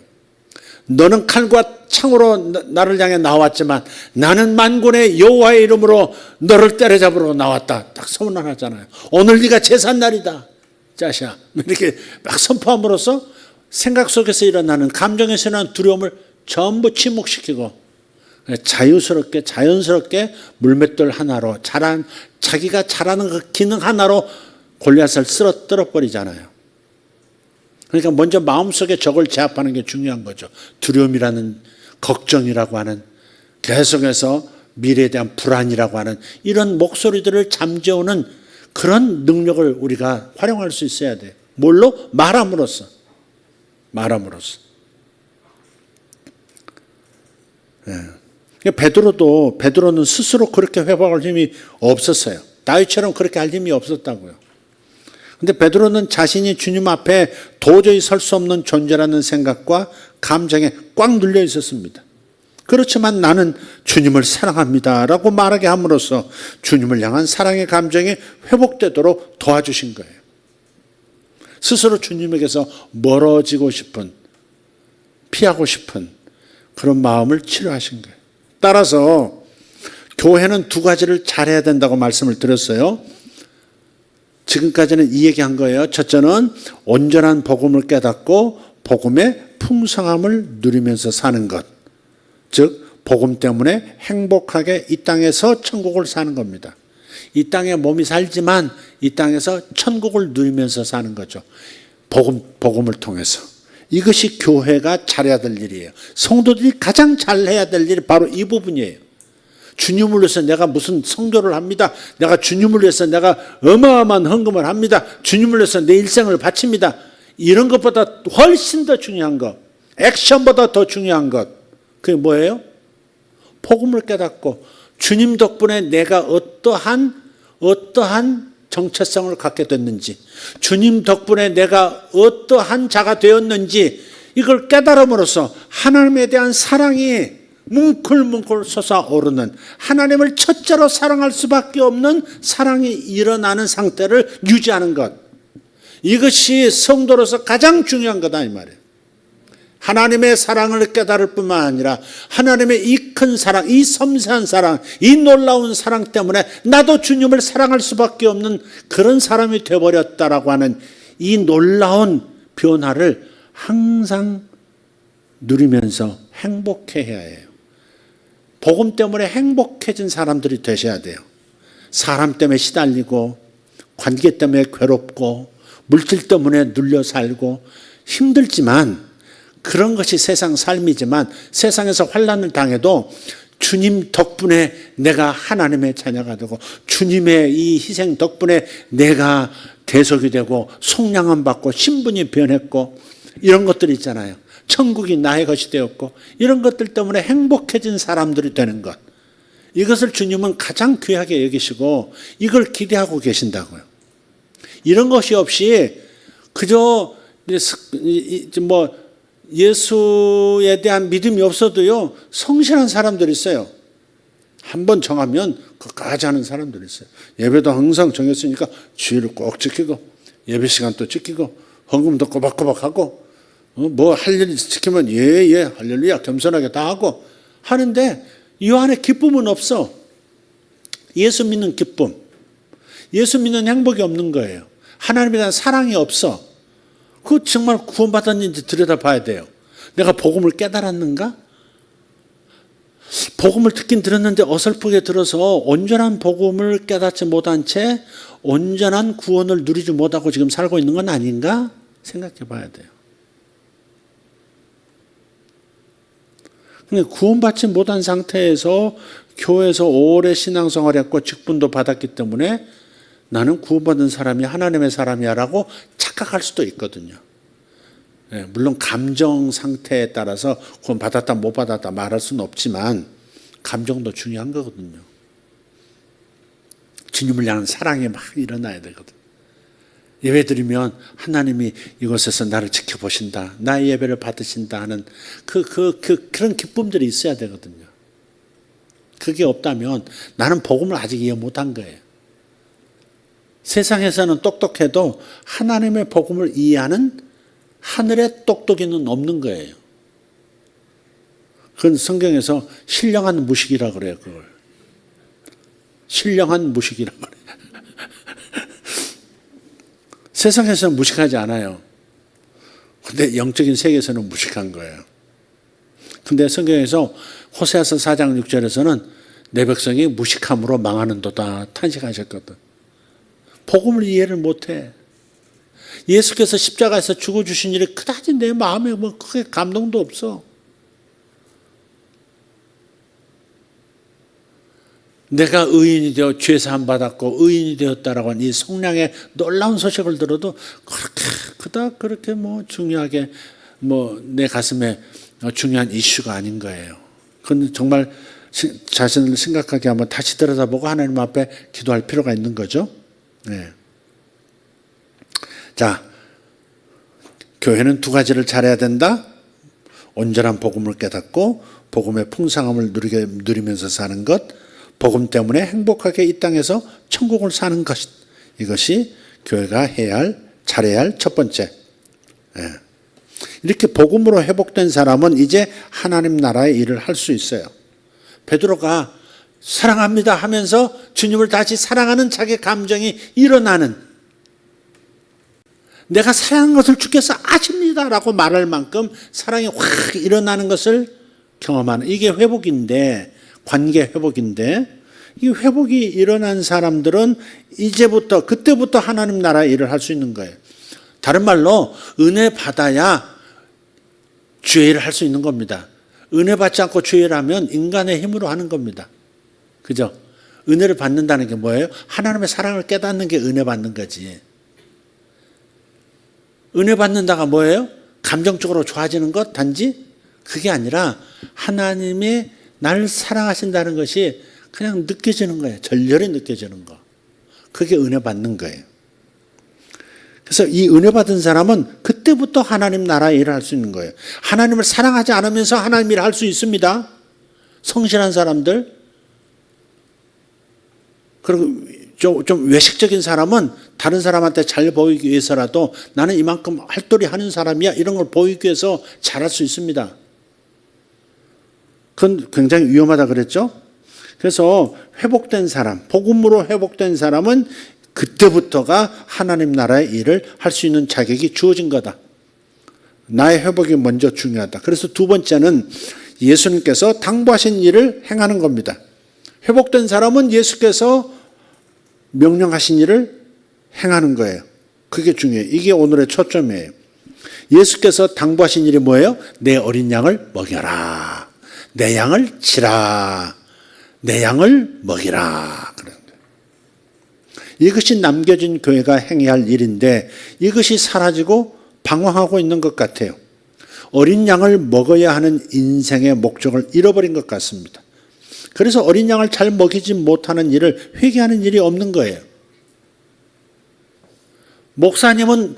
B: 너는 칼과 창으로 나를 향해 나왔지만 나는 만군의 여호와의 이름으로 너를 때려잡으러 나왔다. 딱 선언하잖아요. 오늘 네가 제삿날이다. 짜샤. 이렇게 막 선포함으로써 생각 속에서 일어나는 감정에서 일어나는 두려움을 전부 침묵시키고 자연스럽게 물맷돌 하나로 자기가 잘하는 그 기능 하나로 골리앗을 쓰러뜨려 버리잖아요. 그러니까 먼저 마음속에 적을 제압하는 게 중요한 거죠. 두려움이라는 걱정이라고 하는 계속해서 미래에 대한 불안이라고 하는 이런 목소리들을 잠재우는 그런 능력을 우리가 활용할 수 있어야 돼요. 뭘로? 말함으로써. 베드로는 스스로 그렇게 회복할 힘이 없었어요. 다윗처럼 그렇게 할 힘이 없었다고요. 근데 베드로는 자신이 주님 앞에 도저히 설 수 없는 존재라는 생각과 감정에 꽉 눌려 있었습니다. 그렇지만 나는 주님을 사랑합니다라고 말하게 함으로써 주님을 향한 사랑의 감정이 회복되도록 도와주신 거예요. 스스로 주님에게서 멀어지고 싶은, 피하고 싶은 그런 마음을 치료하신 거예요. 따라서 교회는 두 가지를 잘해야 된다고 말씀을 드렸어요. 지금까지는 이 얘기한 거예요. 첫째는 온전한 복음을 깨닫고 복음의 풍성함을 누리면서 사는 것. 즉 복음 때문에 행복하게 이 땅에서 천국을 사는 겁니다. 이 땅에 몸이 살지만 이 땅에서 천국을 누리면서 사는 거죠. 복음을 통해서. 이것이 교회가 잘해야 될 일이에요. 성도들이 가장 잘해야 될 일이 바로 이 부분이에요. 주님을 위해서 내가 무슨 성교를 합니다. 내가 주님을 위해서 내가 어마어마한 헌금을 합니다. 주님을 위해서 내 일생을 바칩니다. 이런 것보다 훨씬 더 중요한 것, 액션보다 더 중요한 것, 그게 뭐예요? 복음을 깨닫고 주님 덕분에 내가 어떠한 정체성을 갖게 됐는지, 주님 덕분에 내가 어떠한 자가 되었는지 이걸 깨달음으로써 하나님에 대한 사랑이 뭉클뭉클 솟아오르는, 하나님을 첫째로 사랑할 수밖에 없는 사랑이 일어나는 상태를 유지하는 것, 이것이 성도로서 가장 중요한 거다 이 말이에요. 하나님의 사랑을 깨달을 뿐만 아니라 하나님의 이 큰 사랑, 이 섬세한 사랑, 이 놀라운 사랑 때문에 나도 주님을 사랑할 수밖에 없는 그런 사람이 되어버렸다라고 하는 이 놀라운 변화를 항상 누리면서 행복해야 해요. 복음 때문에 행복해진 사람들이 되셔야 돼요. 사람 때문에 시달리고 관계 때문에 괴롭고 물질 때문에 눌려 살고 힘들지만, 그런 것이 세상 삶이지만 세상에서 환난을 당해도 주님 덕분에 내가 하나님의 자녀가 되고 주님의 이 희생 덕분에 내가 대속이 되고 속량함 받고 신분이 변했고 이런 것들이 있잖아요. 천국이 나의 것이 되었고 이런 것들 때문에 행복해진 사람들이 되는 것, 이것을 주님은 가장 귀하게 여기시고 이걸 기대하고 계신다고요. 이런 것이 없이 그저 예수에 대한 믿음이 없어도요 성실한 사람들이 있어요. 한번 정하면 그까지 하는 사람들이 있어요. 예배도 항상 정했으니까 주일을 꼭 지키고 예배 시간도 지키고 헌금도 꼬박꼬박 하고 뭐 할 일 지키면 예 할렐루야 겸손하게 다 하고 하는데 이 안에 기쁨은 없어. 예수 믿는 기쁨, 예수 믿는 행복이 없는 거예요. 하나님에 대한 사랑이 없어. 그거 정말 구원받았는지 들여다봐야 돼요. 내가 복음을 깨달았는가? 복음을 듣긴 들었는데 어설프게 들어서 온전한 복음을 깨닫지 못한 채 온전한 구원을 누리지 못하고 지금 살고 있는 건 아닌가? 생각해 봐야 돼요. 근데 구원받지 못한 상태에서 교회에서 오래 신앙생활을 했고 직분도 받았기 때문에 나는 구원받은 사람이 하나님의 사람이야 라고 착각할 수도 있거든요. 물론 감정 상태에 따라서 구원받았다 못 받았다 말할 수는 없지만 감정도 중요한 거거든요. 주님을 향한 사랑이 막 일어나야 되거든요. 예배 드리면 하나님이 이곳에서 나를 지켜보신다, 나의 예배를 받으신다 하는 그런 기쁨들이 있어야 되거든요. 그게 없다면 나는 복음을 아직 이해 못한 거예요. 세상에서는 똑똑해도 하나님의 복음을 이해하는 하늘의 똑똑이는 없는 거예요. 그건 성경에서 신령한 무식이라고 그래요. 그걸 신령한 무식이라고 그래요. 세상에서는 무식하지 않아요. 근데 영적인 세계에서는 무식한 거예요. 근데 성경에서 호세아서 4장 6절에서는 내 백성이 무식함으로 망하는도다 탄식하셨거든. 복음을 이해를 못해. 예수께서 십자가에서 죽어주신 일이 그다지 내 마음에 뭐 크게 감동도 없어. 내가 의인이 되어 죄 사함 받았고 의인이 되었다라고 하는 이 속량의 놀라운 소식을 들어도 그렇게 뭐 중요하게 뭐 내 가슴에 중요한 이슈가 아닌 거예요. 근데 정말 자신을 심각하게 한번 다시 들여다보고 하나님 앞에 기도할 필요가 있는 거죠. 네. 자, 교회는 두 가지를 잘해야 된다. 온전한 복음을 깨닫고 복음의 풍성함을 누리면서 사는 것, 복음 때문에 행복하게 이 땅에서 천국을 사는 것, 이것이 교회가 잘해야 할 첫 번째. 예. 이렇게 복음으로 회복된 사람은 이제 하나님 나라의 일을 할 수 있어요. 베드로가 사랑합니다 하면서 주님을 다시 사랑하는 자기 감정이 일어나는, 내가 사랑한 것을 주께서 아십니다라고 말할 만큼 사랑이 확 일어나는 것을 경험하는, 이게 회복인데, 관계 회복인데, 이 회복이 일어난 사람들은 이제부터, 그때부터 하나님 나라의 일을 할 수 있는 거예요. 다른 말로 은혜 받아야 주의 일을 할 수 있는 겁니다. 은혜 받지 않고 주의 일을 하면 인간의 힘으로 하는 겁니다. 그죠? 은혜를 받는다는 게 뭐예요? 하나님의 사랑을 깨닫는 게 은혜 받는 거지. 은혜 받는다가 뭐예요? 감정적으로 좋아지는 것, 단지? 그게 아니라 하나님의 나를 사랑하신다는 것이 그냥 느껴지는 거예요. 절절히 느껴지는 거. 그게 은혜 받는 거예요. 그래서 이 은혜 받은 사람은 그때부터 하나님 나라의 일을 할 수 있는 거예요. 하나님을 사랑하지 않으면서 하나님 일을 할 수 있습니다. 성실한 사람들. 그리고 좀 외식적인 사람은 다른 사람한테 잘 보이기 위해서라도 나는 이만큼 할도리 하는 사람이야, 이런 걸 보이기 위해서 잘할 수 있습니다. 그건 굉장히 위험하다 그랬죠. 그래서 회복된 사람, 복음으로 회복된 사람은 그때부터가 하나님 나라의 일을 할 수 있는 자격이 주어진 거다. 나의 회복이 먼저 중요하다. 그래서 두 번째는 예수님께서 당부하신 일을 행하는 겁니다. 회복된 사람은 예수께서 명령하신 일을 행하는 거예요. 그게 중요해요. 이게 오늘의 초점이에요. 예수께서 당부하신 일이 뭐예요? 내 어린 양을 먹여라. 내 양을 치라. 내 양을 먹이라. 이것이 남겨진 교회가 행해야 할 일인데 이것이 사라지고 방황하고 있는 것 같아요. 어린 양을 먹어야 하는 인생의 목적을 잃어버린 것 같습니다. 그래서 어린 양을 잘 먹이지 못하는 일을 회개하는 일이 없는 거예요. 목사님은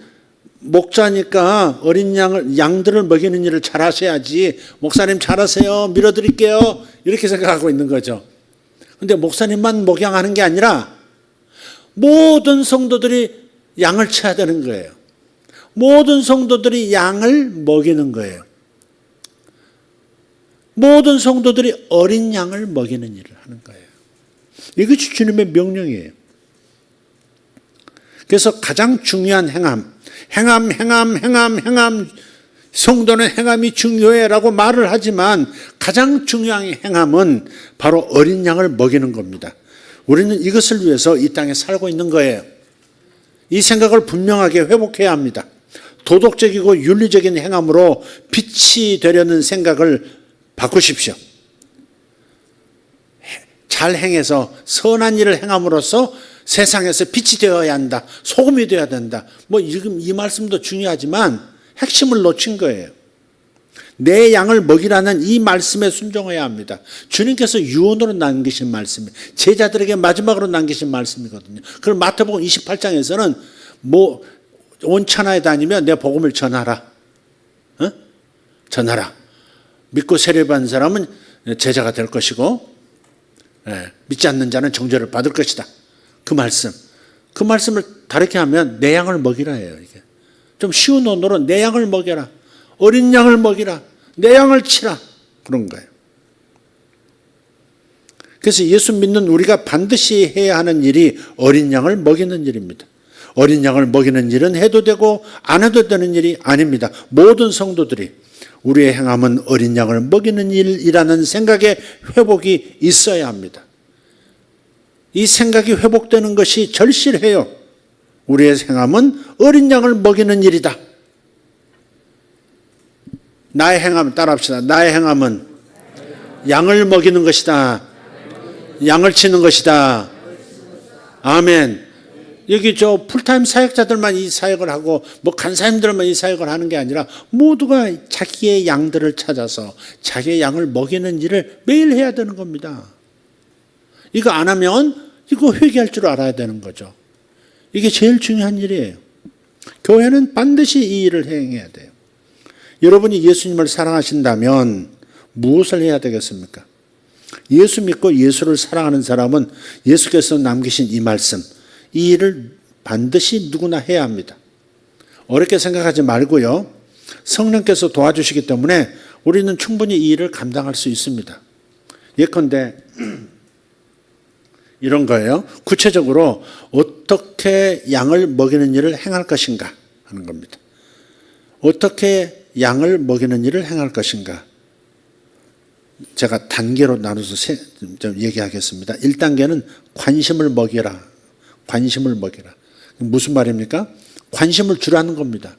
B: 목자니까 어린 양들을 먹이는 일을 잘 하셔야지, 목사님 잘하세요, 밀어드릴게요, 이렇게 생각하고 있는 거죠. 근데 목사님만 목양하는 게 아니라 모든 성도들이 양을 쳐야 되는 거예요. 모든 성도들이 양을 먹이는 거예요. 모든 성도들이 어린 양을 먹이는 일을 하는 거예요. 이것이 주님의 명령이에요. 그래서 가장 중요한 행함, 성도는 행함이 중요해라고 말을 하지만 가장 중요한 행함은 바로 어린 양을 먹이는 겁니다. 우리는 이것을 위해서 이 땅에 살고 있는 거예요. 이 생각을 분명하게 회복해야 합니다. 도덕적이고 윤리적인 행함으로 빛이 되려는 생각을 바꾸십시오. 잘 행해서 선한 일을 행함으로써 세상에서 빛이 되어야 한다, 소금이 되어야 된다. 지금 이 말씀도 중요하지만 핵심을 놓친 거예요. 내 양을 먹이라는 이 말씀에 순종해야 합니다. 주님께서 유언으로 남기신 말씀이에요. 제자들에게 마지막으로 남기신 말씀이거든요. 그럼 마태복음 28장에서는 온 천하에 다니며 내 복음을 전하라. 전하라. 믿고 세례받은 사람은 제자가 될 것이고, 믿지 않는 자는 정죄를 받을 것이다. 그 말씀을 다르게 하면 내 양을 먹이라 해요. 이게 좀 쉬운 언어로 내 양을 먹여라. 어린 양을 먹이라. 내 양을 치라. 그런 거예요. 그래서 예수 믿는 우리가 반드시 해야 하는 일이 어린 양을 먹이는 일입니다. 어린 양을 먹이는 일은 해도 되고 안 해도 되는 일이 아닙니다. 모든 성도들이 우리의 행함은 어린 양을 먹이는 일이라는 생각의 회복이 있어야 합니다. 이 생각이 회복되는 것이 절실해요. 우리의 행함은 어린 양을 먹이는 일이다. 나의 행함 따라합시다. 나의 행함은 양을 먹이는 것이다. 양을 치는 것이다. 아멘. 여기 저 풀타임 사역자들만 이 사역을 하고 뭐 간사님들만 이 사역을 하는 게 아니라 모두가 자기의 양들을 찾아서 자기의 양을 먹이는 일을 매일 해야 되는 겁니다. 이거 안 하면 이거 회개할 줄 알아야 되는 거죠. 이게 제일 중요한 일이에요. 교회는 반드시 이 일을 행해야 돼요. 여러분이 예수님을 사랑하신다면 무엇을 해야 되겠습니까? 예수 믿고 예수를 사랑하는 사람은 예수께서 남기신 이 말씀, 이 일을 반드시 누구나 해야 합니다. 어렵게 생각하지 말고요. 성령께서 도와주시기 때문에 우리는 충분히 이 일을 감당할 수 있습니다. 예컨대 이런 거예요. 구체적으로 어떻게 양을 먹이는 일을 행할 것인가 하는 겁니다. 어떻게 양을 먹이는 일을 행할 것인가. 제가 단계로 나눠서 좀 얘기하겠습니다. 1단계는 관심을 먹이라. 관심을 먹이라. 무슨 말입니까? 관심을 주라는 겁니다.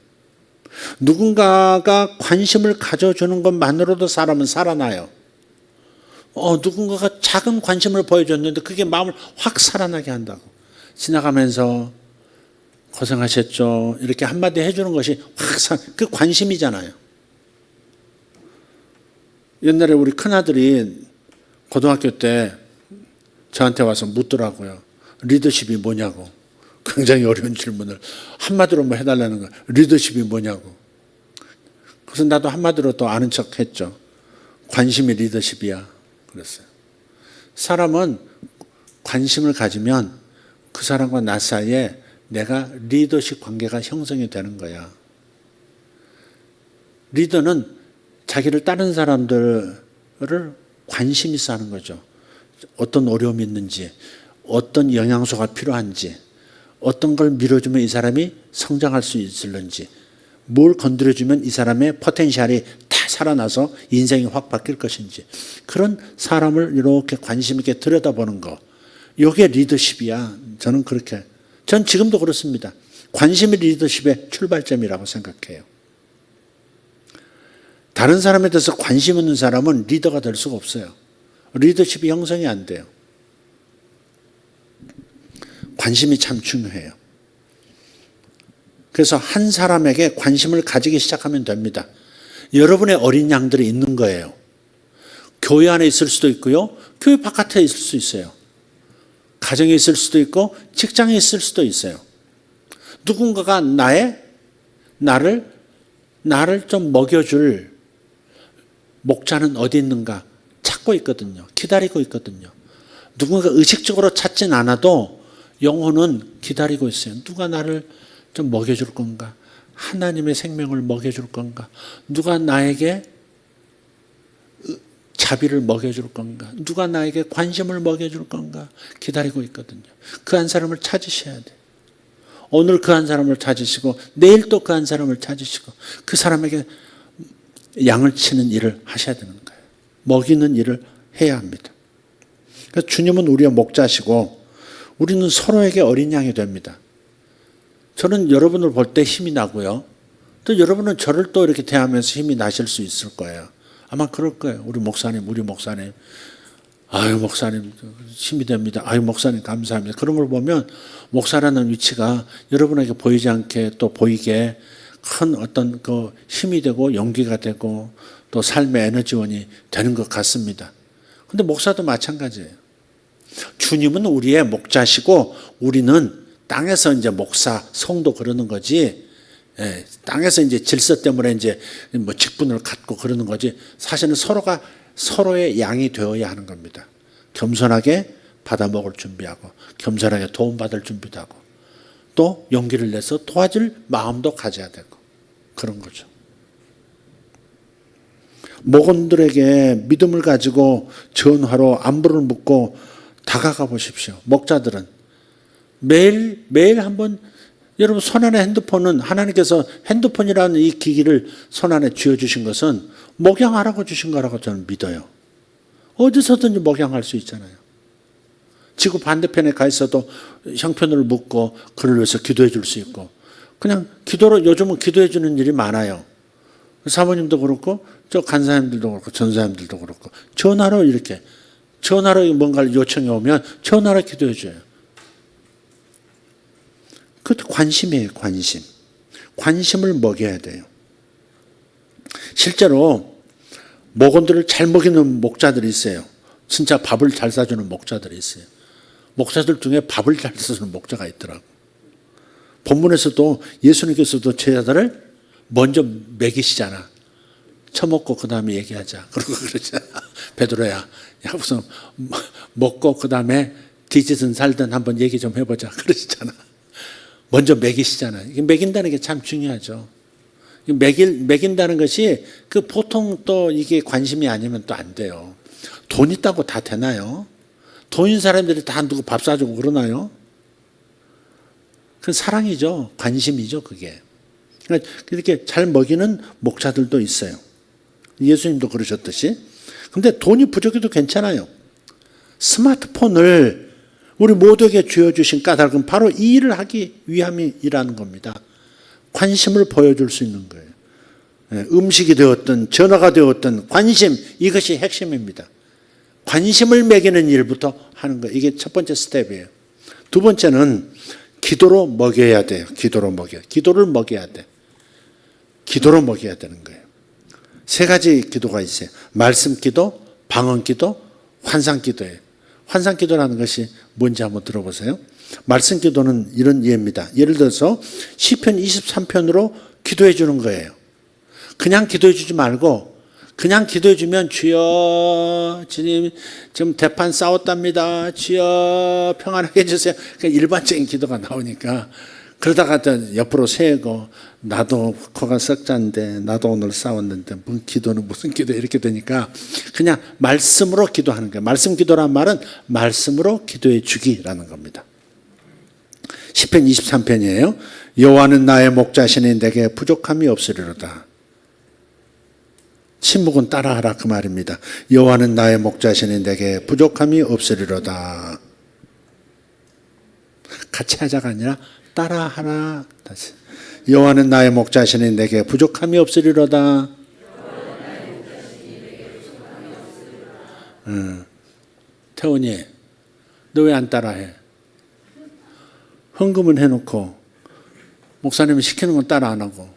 B: 누군가가 관심을 가져주는 것만으로도 사람은 살아나요. 누군가가 작은 관심을 보여줬는데 그게 마음을 확 살아나게 한다고. 지나가면서 고생하셨죠. 이렇게 한마디 해주는 것이 그 관심이잖아요. 옛날에 우리 큰아들이 고등학교 때 저한테 와서 묻더라고요. 리더십이 뭐냐고. 굉장히 어려운 질문을 한마디로 뭐 해달라는 거예요. 리더십이 뭐냐고. 그래서 나도 한마디로 또 아는 척 했죠. 관심이 리더십이야. 그랬어요. 사람은 관심을 가지면 그 사람과 나 사이에 내가 리더십 관계가 형성이 되는 거야. 리더는 자기를 따르는 사람들을 관심 있어 하는 거죠. 어떤 어려움이 있는지, 어떤 영양소가 필요한지, 어떤 걸 밀어주면 이 사람이 성장할 수 있을는지, 뭘 건드려주면 이 사람의 포텐셜이 다 살아나서 인생이 확 바뀔 것인지, 그런 사람을 이렇게 관심 있게 들여다보는 거, 이게 리더십이야. 전 지금도 그렇습니다. 관심이 리더십의 출발점이라고 생각해요. 다른 사람에 대해서 관심 있는 사람은 리더가 될 수가 없어요. 리더십이 형성이 안 돼요. 관심이 참 중요해요. 그래서 한 사람에게 관심을 가지기 시작하면 됩니다. 여러분의 어린 양들이 있는 거예요. 교회 안에 있을 수도 있고요. 교회 바깥에 있을 수 있어요. 가정에 있을 수도 있고 직장에 있을 수도 있어요. 누군가가 나를 좀 먹여줄 목자는 어디 있는가 찾고 있거든요. 기다리고 있거든요. 누군가 의식적으로 찾진 않아도 영혼은 기다리고 있어요. 누가 나를 좀 먹여줄 건가? 하나님의 생명을 먹여줄 건가? 누가 나에게 자비를 먹여줄 건가? 누가 나에게 관심을 먹여줄 건가? 기다리고 있거든요. 그 한 사람을 찾으셔야 돼요. 오늘 그 한 사람을 찾으시고 내일 또 그 한 사람을 찾으시고 그 사람에게 양을 치는 일을 하셔야 되는 거예요. 먹이는 일을 해야 합니다. 그래서 주님은 우리의 목자시고 우리는 서로에게 어린 양이 됩니다. 저는 여러분을 볼 때 힘이 나고요. 또 여러분은 저를 또 이렇게 대하면서 힘이 나실 수 있을 거예요. 아마 그럴 거예요. 우리 목사님. 아유, 목사님 힘이 됩니다. 아유, 목사님 감사합니다. 그런 걸 보면 목사라는 위치가 여러분에게 보이지 않게 또 보이게 큰 어떤 그 힘이 되고 용기가 되고 또 삶의 에너지원이 되는 것 같습니다. 근데 목사도 마찬가지예요. 주님은 우리의 목자시고 우리는 땅에서 이제 목사, 성도 그러는 거지. 예, 땅에서 이제 질서 때문에 이제 뭐 직분을 갖고 그러는 거지. 사실은 서로가 서로의 양이 되어야 하는 겁니다. 겸손하게 받아먹을 준비하고 겸손하게 도움받을 준비도 하고 또 용기를 내서 도와줄 마음도 가져야 되고 그런 거죠. 목원들에게 믿음을 가지고 전화로 안부를 묻고 다가가 보십시오. 목자들은 매일 한번 여러분 손안에 핸드폰은 하나님께서 핸드폰이라는 이 기기를 손안에 쥐어주신 것은 목양하라고 주신 거라고 저는 믿어요. 어디서든지 목양할 수 있잖아요. 지구 반대편에 가 있어도 형편을 묻고 그를 위해서 기도해 줄 수 있고 그냥 기도로 요즘은 기도해 주는 일이 많아요. 사모님도 그렇고 저 간사님들도 그렇고 전사님들도 그렇고 전화로 뭔가를 요청해 오면 전화로 기도해 줘요. 그것도 관심이에요, 관심. 관심을 먹여야 돼요. 실제로 목원들을 잘 먹이는 목자들이 있어요. 진짜 밥을 잘 사주는 목자들이 있어요. 목자들 중에 밥을 잘 사주는 목자가 있더라고. 본문에서도 예수님께서도 제자들을 먼저 먹이시잖아. 처먹고 그 다음에 얘기하자. 그러고 그러잖아. 베드로야, 야 우선 먹고 그 다음에 뒤지든 살든 한번 얘기 좀 해보자. 그러시잖아. 먼저 먹이시잖아. 이게 먹인다는 게 참 중요하죠. 먹인다는 것이 그 보통 또 이게 관심이 아니면 또 안 돼요. 돈 있다고 다 되나요? 돈 있는 사람들이 다 누구 밥 사주고 그러나요? 그건 사랑이죠. 관심이죠, 그게. 그러니까 이렇게 잘 먹이는 목자들도 있어요. 예수님도 그러셨듯이. 근데 돈이 부족해도 괜찮아요. 스마트폰을 우리 모두에게 쥐어주신 까닭은 바로 이 일을 하기 위함이라는 겁니다. 관심을 보여줄 수 있는 거예요. 음식이 되었든 전화가 되었든 관심, 이것이 핵심입니다. 관심을 매기는 일부터 하는 거예요. 이게 첫 번째 스텝이에요. 두 번째는 기도로 먹여야 돼요. 기도를 먹여야 돼. 기도로 먹여야 되는 거예요. 세 가지 기도가 있어요. 말씀 기도, 방언 기도, 환상 기도예요. 환상 기도라는 것이 뭔지 한번 들어보세요. 말씀 기도는 이런 예입니다. 예를 들어서 시편 23편으로 기도해 주는 거예요. 그냥 기도해 주지 말고 그냥 기도해 주면 주여 주님 지금 대판 싸웠답니다. 주여 평안하게 해주세요. 그러니까 일반적인 기도가 나오니까 그러다가 옆으로 세고 나도 코가 썩잔데 나도 오늘 싸웠는데 기도는 무슨 기도 이렇게 되니까 그냥 말씀으로 기도하는 거예요. 말씀 기도란 말은 말씀으로 기도해 주기라는 겁니다. 시편 23편이에요. 여호와는 나의 목자시니 내게 부족함이 없으리로다. 침묵은 따라하라 그 말입니다. 여호와는 나의 목자시니 내게 부족함이 없으리로다. 같이 하자가 아니라 따라하라. 다시. 여호와는 나의 목자시니 내게 부족함이 없으리로다. 태훈이 너 왜 안 따라해? 헌금은 해놓고 목사님이 시키는 건 따라 안 하고.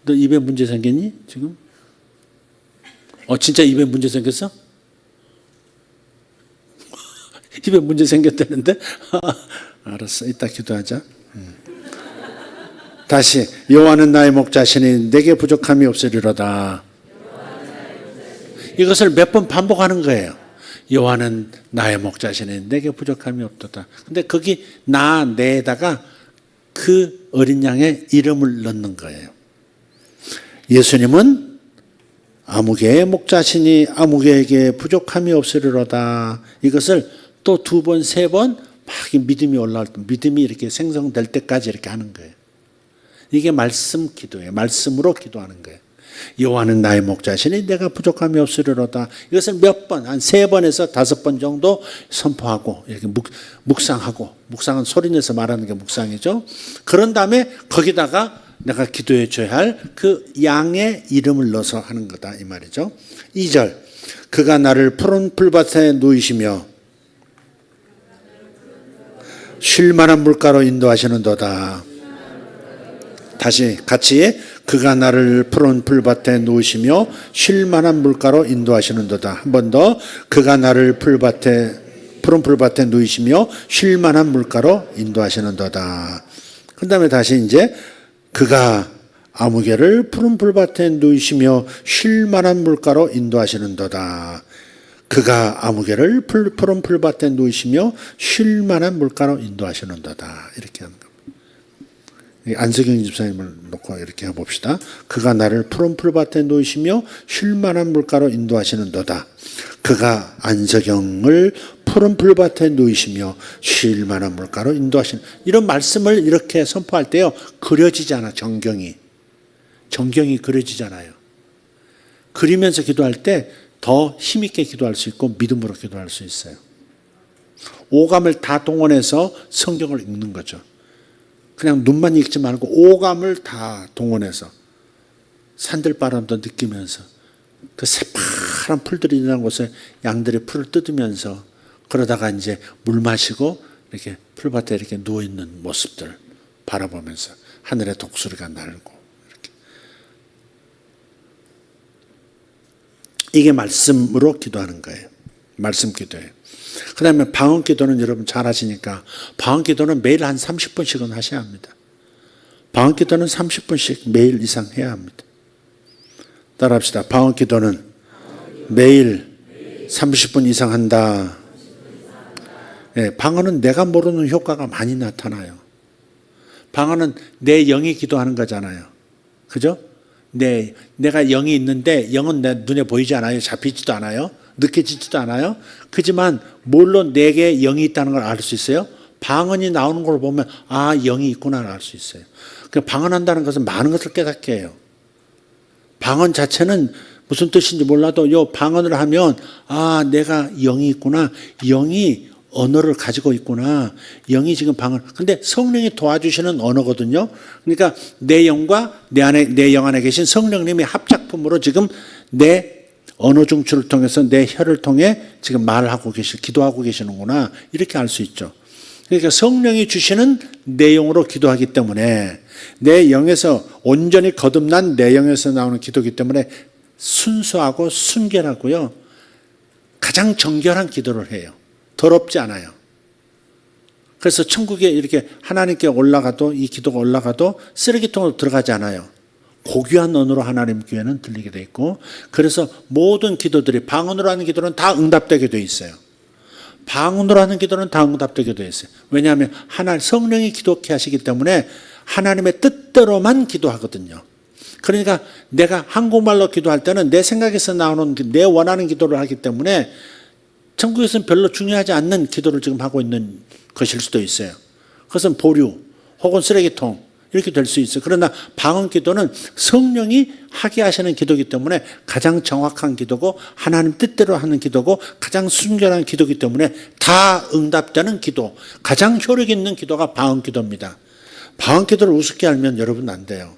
B: 너 입에 문제 생겼니 지금? 진짜 입에 문제 생겼어? 입에 문제 생겼다는데? 알았어. 이따 기도하자. 다시 여호와는 나의 목자시니 내게 부족함이 없으리로다. 이것을 몇 번 반복하는 거예요. 여호와는 나의 목자시니 내게 부족함이 없도다. 근데 거기 내에다가 그 어린 양의 이름을 넣는 거예요. 예수님은 아무개의 목자시니 아무개에게 부족함이 없으리로다. 이것을 또 두 번, 세 번 막 믿음이 올라올 때, 믿음이 이렇게 생성될 때까지 이렇게 하는 거예요. 이게 말씀 기도예요. 말씀으로 기도하는 거예요. 여호와는 나의 목자시니 내가 부족함이 없으리로다. 이것을 몇 번, 한 3번에서 5번 정도 선포하고 이렇게 묵상하고, 묵상은 소리내서 말하는 게 묵상이죠. 그런 다음에 거기다가 내가 기도해 줘야 할 그 양의 이름을 넣어서 하는 거다 이 말이죠. 2절 그가 나를 푸른 풀밭에 누이시며 쉴 만한 물가로 인도하시는도다. 다시 같이 그가 나를 푸른 풀밭에 누우시며 쉴 만한 물가로 인도하시는도다. 한 번 더 그가 나를 푸른 풀밭에 누이시며 쉴 만한 물가로 인도하시는도다. 그 다음에 다시 이제 그가 아무개를 푸른 풀밭에 누이시며 쉴 만한 물가로 인도하시는도다. 그가 아무개를 푸른 풀밭에 누이시며 쉴 만한 물가로 인도하시는도다. 이렇게 하는 겁니다. 안석영 집사님을 놓고 이렇게 해봅시다. 그가 나를 푸른 풀밭에 누이시며 쉴 만한 물가로 인도하시는도다. 그가 안석영을 푸른 풀밭에 누이시며 쉴 만한 물가로 인도하시는, 이런 말씀을 이렇게 선포할 때요 그려지잖아. 정경이 그려지잖아요. 그리면서 기도할 때 더 힘있게 기도할 수 있고 믿음으로 기도할 수 있어요. 오감을 다 동원해서 성경을 읽는 거죠. 그냥 눈만 읽지 말고 오감을 다 동원해서 산들바람도 느끼면서 그 새파란 풀들이 있는 곳에 양들이 풀을 뜯으면서 그러다가 이제 물 마시고 이렇게 풀밭에 이렇게 누워 있는 모습들 바라보면서 하늘의 독수리가 날고 이렇게. 이게 말씀으로 기도하는 거예요. 말씀 기도예요. 그 다음에 방언 기도는 여러분 잘 아시니까 방언 기도는 매일 한 30분씩은 하셔야 합니다. 방언 기도는 30분씩 매일 이상 해야 합니다. 따라합시다. 방언 기도는 매일 30분 이상 한다. 네, 방언은 내가 모르는 효과가 많이 나타나요. 방언은 내 영이 기도하는 거잖아요. 그죠? 내가 영이 있는데 영은 내 눈에 보이지 않아요. 잡히지도 않아요. 느껴지지도 않아요. 그지만 뭘로 내게 영이 있다는 걸 알 수 있어요? 방언이 나오는 걸 보면 아, 영이 있구나를 알 수 있어요. 그러니까 방언한다는 것은 많은 것을 깨닫게 해요. 방언 자체는 무슨 뜻인지 몰라도 요 방언을 하면 아, 내가 영이 있구나. 영이 언어를 가지고 있구나. 영이 지금 방언. 근데 성령이 도와주시는 언어거든요. 그러니까 내 영과 내 영 안에 계신 성령님의 합작품으로 지금 내 언어 중추를 통해서 내 혀를 통해 지금 말하고 기도하고 계시는구나. 이렇게 알 수 있죠. 그러니까 성령이 주시는 내용으로 기도하기 때문에 내 영에서 온전히 거듭난 내 영에서 나오는 기도이기 때문에 순수하고 순결하고요. 가장 정결한 기도를 해요. 더럽지 않아요. 그래서 천국에 이렇게 하나님께 올라가도 이 기도가 올라가도 쓰레기통으로 들어가지 않아요. 고귀한 언어로 하나님 교회는 들리게 돼 있고 그래서 모든 기도들이 방언으로 하는 기도는 다 응답되게 돼 있어요. 방언으로 하는 기도는 다 응답되게 돼 있어요. 왜냐하면 성령이 기도케 하시기 때문에 하나님의 뜻대로만 기도하거든요. 그러니까 내가 한국말로 기도할 때는 내 생각에서 나오는 내 원하는 기도를 하기 때문에 천국에서는 별로 중요하지 않는 기도를 지금 하고 있는 것일 수도 있어요. 그것은 보류 혹은 쓰레기통 이렇게 될 수 있어요. 그러나 방언 기도는 성령이 하게 하시는 기도이기 때문에 가장 정확한 기도고 하나님 뜻대로 하는 기도고 가장 순결한 기도이기 때문에 다 응답되는 기도, 가장 효력 있는 기도가 방언 기도입니다. 방언 기도를 우습게 알면 여러분 안 돼요.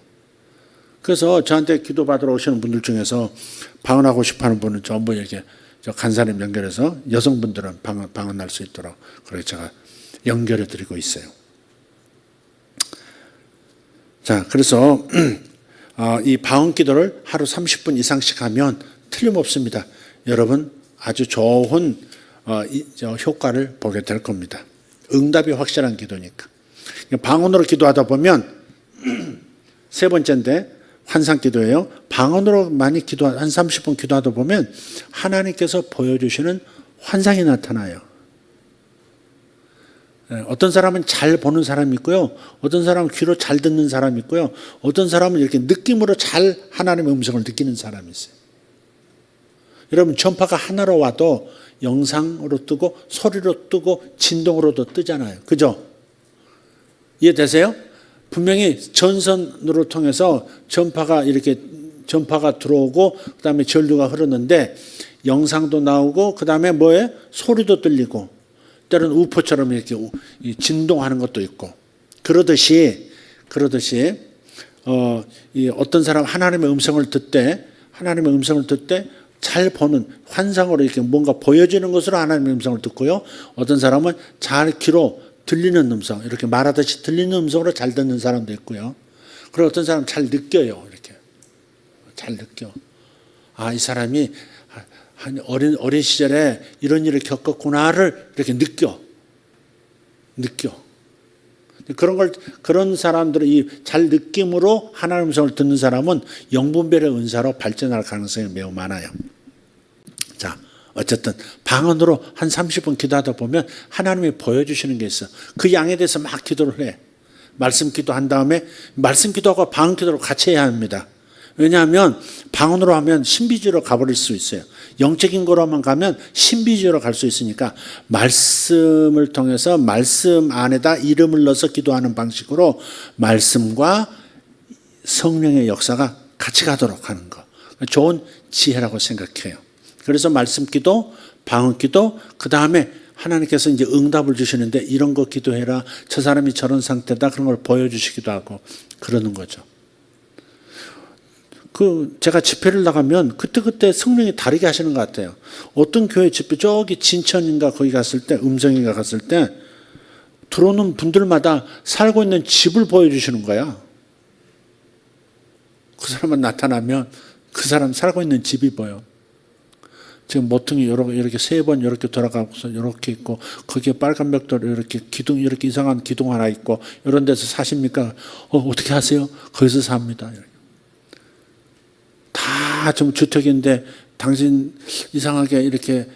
B: 그래서 저한테 기도 받으러 오시는 분들 중에서 방언하고 싶어하는 분은 전부 이렇게 저 간사님 연결해서 여성분들은 방언할 수 있도록 그래서 제가 연결해 드리고 있어요. 자, 그래서 이 방언 기도를 하루 30분 이상씩 하면 틀림없습니다. 여러분 아주 좋은 효과를 보게 될 겁니다. 응답이 확실한 기도니까. 방언으로 기도하다 보면 세 번째인데 환상 기도예요. 방언으로 많이 한 30분 기도하다 보면 하나님께서 보여주시는 환상이 나타나요. 어떤 사람은 잘 보는 사람이 있고요. 어떤 사람은 귀로 잘 듣는 사람이 있고요. 어떤 사람은 이렇게 느낌으로 잘 하나님의 음성을 느끼는 사람이 있어요. 여러분 전파가 하나로 와도 영상으로 뜨고 소리로 뜨고 진동으로도 뜨잖아요. 그죠? 이해되세요? 분명히 전선으로 통해서 전파가 들어오고 그다음에 전류가 흐르는데 영상도 나오고 그다음에 뭐예요? 소리도 들리고 때로는 우포처럼 이렇게 진동하는 것도 있고 그러듯이 어떤 사람 하나님의 음성을 듣되 잘 보는 환상으로 이렇게 뭔가 보여지는 것으로 하나님의 음성을 듣고요. 어떤 사람은 잘 귀로 들리는 음성, 이렇게 말하듯이 들리는 음성으로 잘 듣는 사람도 있고요. 그리고 어떤 사람은 잘 느껴요. 이렇게 잘 느껴. 아, 이 사람이 어린 시절에 이런 일을 겪었구나를 이렇게 느껴. 그런 사람들은 이 잘 느낌으로 하나님의 음성을 듣는 사람은 영분별의 은사로 발전할 가능성이 매우 많아요. 자, 어쨌든 방언으로 한 30분 기도하다 보면 하나님이 보여주시는 게 있어. 그 양에 대해서 막 기도를 해. 말씀 기도한 다음에 말씀 기도하고 방언 기도를 같이 해야 합니다. 왜냐하면 방언으로 하면 신비주의로 가버릴 수 있어요. 영적인 거로만 가면 신비주의로 갈 수 있으니까 말씀을 통해서 말씀 안에다 이름을 넣어서 기도하는 방식으로 말씀과 성령의 역사가 같이 가도록 하는 거. 좋은 지혜라고 생각해요. 그래서 말씀 기도, 방언 기도, 그 다음에 하나님께서 이제 응답을 주시는데 이런 거 기도해라. 저 사람이 저런 상태다. 그런 걸 보여주시기도 하고 그러는 거죠. 제가 집회를 나가면 그때 성령이 다르게 하시는 것 같아요. 어떤 교회 집회 저기 진천인가 거기 갔을 때 음성인가 갔을 때 들어오는 분들마다 살고 있는 집을 보여주시는 거야. 그 사람만 나타나면 그 사람 살고 있는 집이 보여. 지금 모퉁이 이렇게 3번 이렇게 돌아가고서 이렇게 있고, 거기에 빨간 벽돌 이렇게 기둥, 이렇게 이상한 기둥 하나 있고, 이런 데서 사십니까? 어떻게 하세요? 거기서 삽니다. 다 좀 주택인데 당신 이상하게 이렇게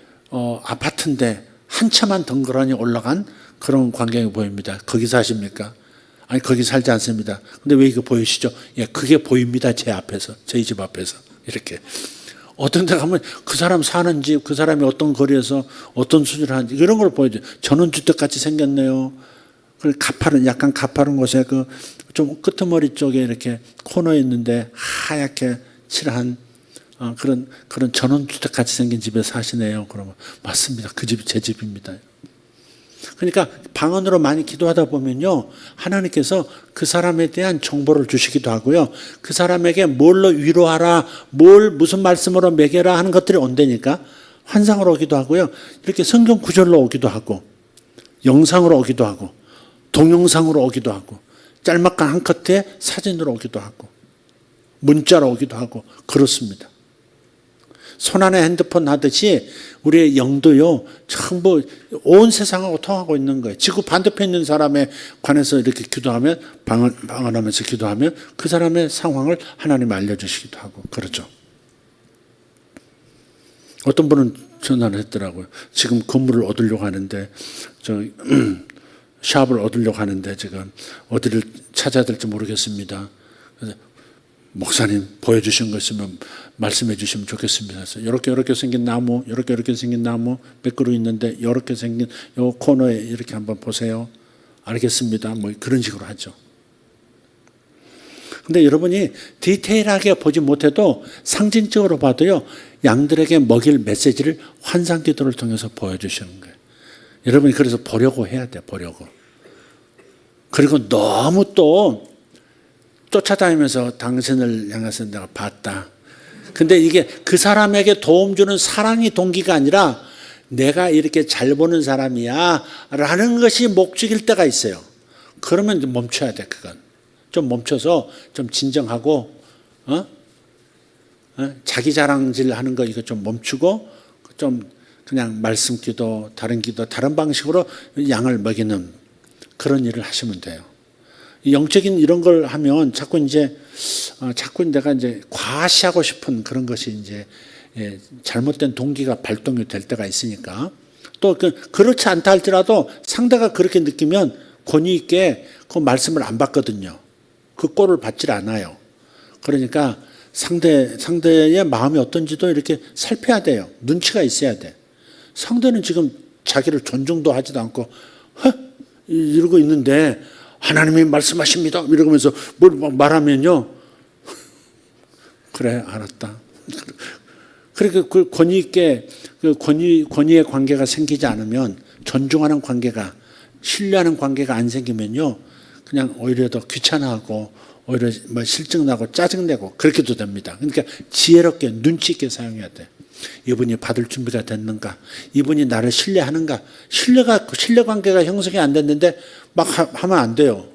B: 아파트인데 한 채만 덩그러니 올라간 그런 광경이 보입니다. 거기 사십니까? 아니, 거기 살지 않습니다. 근데 왜 이거 보이시죠? 예, 그게 보입니다. 제 앞에서, 저희 집 앞에서. 이렇게. 어떤 데 가면 그 사람 사는 집, 그 사람이 어떤 거리에서 어떤 수준을 하는지 이런 걸 보여줘요. 전원주택 같이 생겼네요. 약간 가파른 곳에 그 좀 끄트머리 쪽에 이렇게 코너에 있는데 하얗게 칠한 그런 전원주택 같이 생긴 집에 사시네요. 그러면 맞습니다. 그 집이 제 집입니다. 그러니까 방언으로 많이 기도하다 보면요, 하나님께서 그 사람에 대한 정보를 주시기도 하고요, 그 사람에게 뭘로 위로하라, 무슨 말씀으로 먹여라 하는 것들이 온다니까 환상으로 오기도 하고요, 이렇게 성경 구절로 오기도 하고, 영상으로 오기도 하고, 동영상으로 오기도 하고, 짤막한 한 컷에 사진으로 오기도 하고, 문자로 오기도 하고, 그렇습니다. 손안에 핸드폰 하듯이 우리의 영도요, 전부 온 세상하고 통하고 있는 거예요. 지구 반대편에 있는 사람에 관해서 이렇게 기도하면, 방언하면서 기도하면 그 사람의 상황을 하나님 알려주시기도 하고, 그렇죠. 어떤 분은 전화를 했더라고요. 지금 건물을 얻으려고 하는데, 샵을 얻으려고 하는데 지금 어디를 찾아야 될지 모르겠습니다. 그래서 목사님 보여주신 거 있으면 말씀해 주시면 좋겠습니다. 그래서 이렇게 생긴 나무, 이렇게 생긴 나무 몇 그루 있는데 이렇게 생긴 요 코너에 이렇게 한번 보세요. 알겠습니다. 뭐 그런 식으로 하죠. 근데 여러분이 디테일하게 보지 못해도 상징적으로 봐도요, 양들에게 먹일 메시지를 환상 기도를 통해서 보여주시는 거예요. 여러분이 그래서 보려고 해야 돼, 보려고. 그리고 너무 또 쫓아다니면서 당신을 향해서 내가 봤다. 근데 이게 그 사람에게 도움 주는 사랑이 동기가 아니라 내가 이렇게 잘 보는 사람이야 라는 것이 목적일 때가 있어요. 그러면 좀 멈춰야 돼, 그건. 좀 멈춰서 좀 진정하고, 자기 자랑질 하는 거 이거 좀 멈추고, 좀 그냥 말씀 기도, 다른 방식으로 양을 먹이는 그런 일을 하시면 돼요. 영적인 이런 걸 하면 자꾸 내가 이제 과시하고 싶은 그런 것이 이제 잘못된 동기가 발동이 될 때가 있으니까, 또 그렇지 않다 할지라도 상대가 그렇게 느끼면 권위 있게 그 말씀을 안 받거든요. 그 꼴을 받질 않아요. 그러니까 상대의 마음이 어떤지도 이렇게 살펴야 돼요. 눈치가 있어야 돼. 상대는 지금 자기를 존중도 하지도 않고 이러고 있는데 하나님이 말씀하십니다 이러면서 뭘 말하면요, 그래 알았다. 그러니까 그 권위 있게 권위의 관계가 생기지 않으면, 존중하는 관계가, 신뢰하는 관계가 안 생기면요, 그냥 오히려 더 귀찮아하고 오히려 실증나고 짜증내고 그렇게도 됩니다. 그러니까 지혜롭게 눈치 있게 사용해야 돼. 이분이 받을 준비가 됐는가? 이분이 나를 신뢰하는가? 신뢰 관계가 형성이 안 됐는데 막 하면 안 돼요.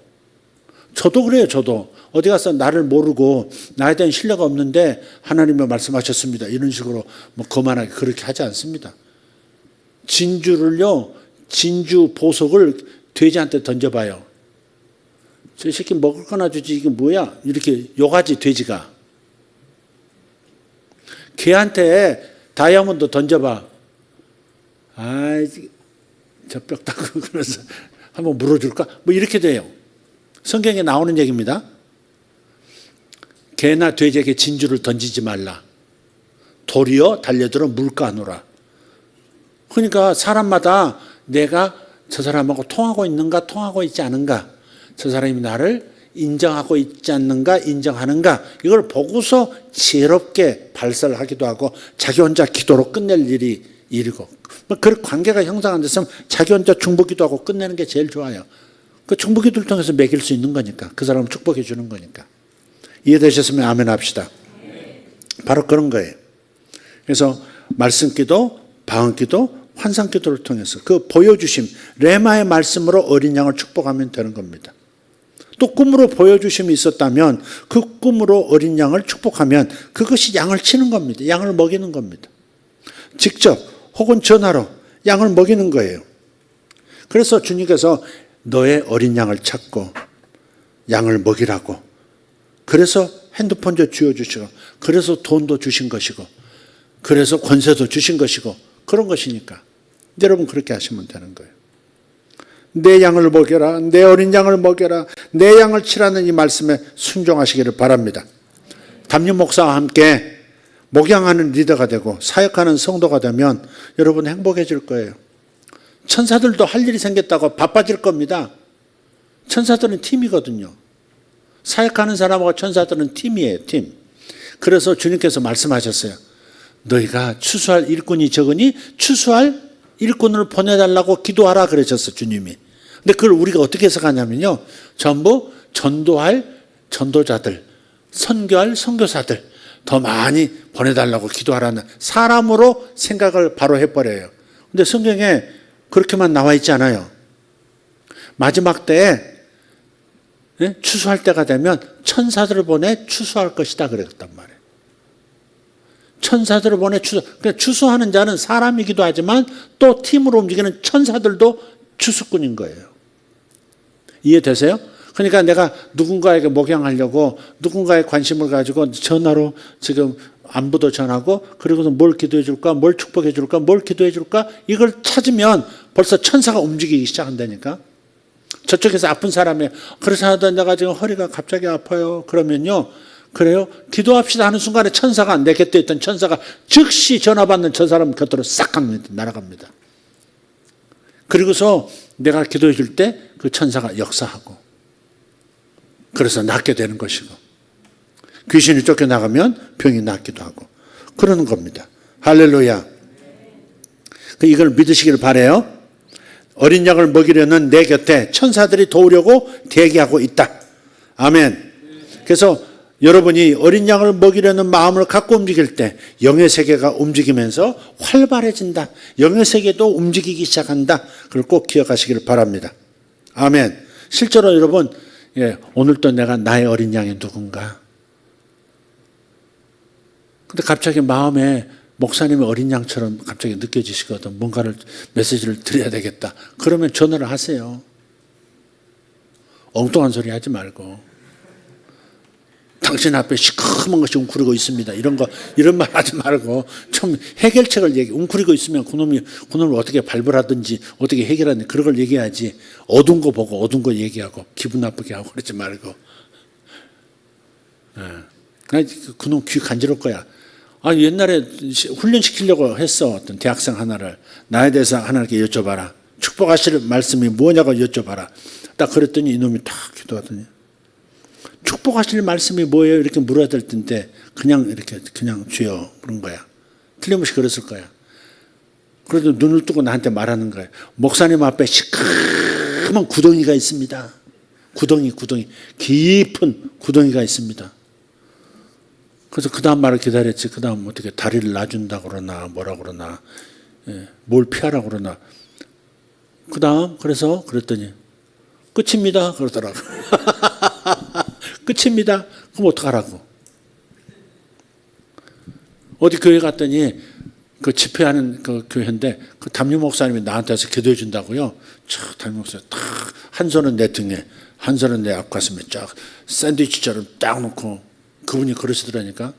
B: 저도 그래요. 저도 어디 가서 나를 모르고 나에 대한 신뢰가 없는데 하나님이 말씀하셨습니다, 이런 식으로 거만하게 그렇게 하지 않습니다. 진주 보석을 돼지한테 던져봐요. 저 새끼 먹을 거나 주지, 이게 뭐야? 이렇게 욕하지, 돼지가. 걔한테 다이아몬드 던져봐. 저 뼈 닦고 그래서 한번 물어줄까? 뭐 이렇게 돼요. 성경에 나오는 얘기입니다. 개나 돼지에게 진주를 던지지 말라. 돌이여 달려들어 물가노라. 그러니까 사람마다 내가 저 사람하고 통하고 있는가, 통하고 있지 않은가, 저 사람이 나를 인정하고 있지 않는가, 인정하는가, 이걸 보고서 지혜롭게 발설을 하기도 하고 자기 혼자 기도로 끝낼 일이고, 그런 관계가 형성 안 됐으면 자기 혼자 중보기도 하고 끝내는 게 제일 좋아요. 그 중보기도를 통해서 먹일 수 있는 거니까, 그 사람을 축복해 주는 거니까. 이해되셨으면 아멘 합시다. 바로 그런 거예요. 그래서 말씀기도, 방언기도, 환상기도를 통해서 그 보여주심, 레마의 말씀으로 어린 양을 축복하면 되는 겁니다. 또 꿈으로 보여주심이 있었다면 그 꿈으로 어린 양을 축복하면 그것이 양을 치는 겁니다. 양을 먹이는 겁니다. 직접 혹은 전화로 양을 먹이는 거예요. 그래서 주님께서 너의 어린 양을 찾고 양을 먹이라고, 그래서 핸드폰도 쥐어주시고, 그래서 돈도 주신 것이고, 그래서 권세도 주신 것이고, 그런 것이니까 여러분 그렇게 하시면 되는 거예요. 내 양을 먹여라, 내 어린 양을 먹여라, 내 양을 치라는 이 말씀에 순종하시기를 바랍니다. 담임 목사와 함께 목양하는 리더가 되고 사역하는 성도가 되면 여러분 행복해질 거예요. 천사들도 할 일이 생겼다고 바빠질 겁니다. 천사들은 팀이거든요. 사역하는 사람하고 천사들은 팀이에요, 팀. 그래서 주님께서 말씀하셨어요. 너희가 추수할 일꾼이 적으니 추수할 일꾼을 보내달라고 기도하라 그러셨어, 주님이. 근데 그걸 우리가 어떻게 해석하냐면요, 전부 전도할 전도자들, 선교할 선교사들 더 많이 보내달라고 기도하라는 사람으로 생각을 바로 해버려요. 근데 성경에 그렇게만 나와 있지 않아요. 마지막 때에 추수할 때가 되면 천사들을 보내 추수할 것이다 그랬단 말이에요. 천사들을 보내 그러니까 추수하는 자는 사람이기도 하지만 또 팀으로 움직이는 천사들도 추수꾼인 거예요. 이해되세요? 그러니까 내가 누군가에게 목양하려고 누군가의 관심을 가지고 전화로 지금 안부도 전하고, 그리고서 뭘 기도해 줄까, 뭘 축복해 줄까, 뭘 기도해 줄까, 이걸 찾으면 벌써 천사가 움직이기 시작한다니까. 저쪽에서 아픈 사람이 그래서 하다 내가 지금 허리가 갑자기 아파요. 그러면요, 그래요? 기도합시다 하는 순간에 천사가 내 곁에 있던 천사가 즉시 전화 받는 저 사람 곁으로 싹 갑니다. 날아갑니다. 그리고서 내가 기도해 줄 때 그 천사가 역사하고, 그래서 낫게 되는 것이고, 귀신이 쫓겨나가면 병이 낫기도 하고 그러는 겁니다. 할렐루야. 이걸 믿으시길 바라요. 어린 양을 먹이려는 내 곁에 천사들이 도우려고 대기하고 있다. 아멘. 그래서 여러분이 어린 양을 먹이려는 마음을 갖고 움직일 때 영의 세계가 움직이면서 활발해진다. 영의 세계도 움직이기 시작한다. 그걸 꼭 기억하시길 바랍니다. 아멘. 실제로 여러분, 오늘도 내가 나의 어린 양이 누군가. 근데 갑자기 마음에 목사님의 어린 양처럼 갑자기 느껴지시거든. 뭔가를 메시지를 드려야 되겠다. 그러면 전화를 하세요. 엉뚱한 소리 하지 말고. 당신 앞에 시커먼 것이 웅크리고 있습니다. 이런 말 하지 말고 좀 해결책을 웅크리고 있으면 그놈을 어떻게 발굴하든지 어떻게 해결하든지 그런 걸 얘기하지. 어두운 거 보고 어두운 거 얘기하고 기분 나쁘게 하고 그러지 말고. 그놈 귀 간지러울 거야. 옛날에 훈련시키려고 했어. 어떤 대학생 하나를. 나에 대해서 하나님께 여쭤봐라. 축복하실 말씀이 뭐냐고 여쭤봐라. 딱 그랬더니 이놈이 딱 기도하더니 축복하실 말씀이 뭐예요? 이렇게 물어야 될 텐데 그냥 주여 그런 거야. 틀림없이 그랬을 거야. 그래도 눈을 뜨고 나한테 말하는 거야. 목사님 앞에 시커먼 구덩이가 있습니다. 구덩이 깊은 구덩이가 있습니다. 그래서 그 다음 말을 기다렸지. 그 다음 어떻게 다리를 놔준다고 그러나 뭐라 그러나 뭘 피하라고 그러나. 그 다음 그랬더니 끝입니다 그러더라고. 끝입니다. 그럼 어떡하라고. 어디 교회 갔더니 그 집회하는 그 교회인데 그 담임 목사님이 나한테 와서 기도해 준다고요. 담임 목사님 딱 한 손은 내 등에 한 손은 내 앞가슴에 쫙 샌드위치처럼 딱 놓고 그분이 그러시더라니까.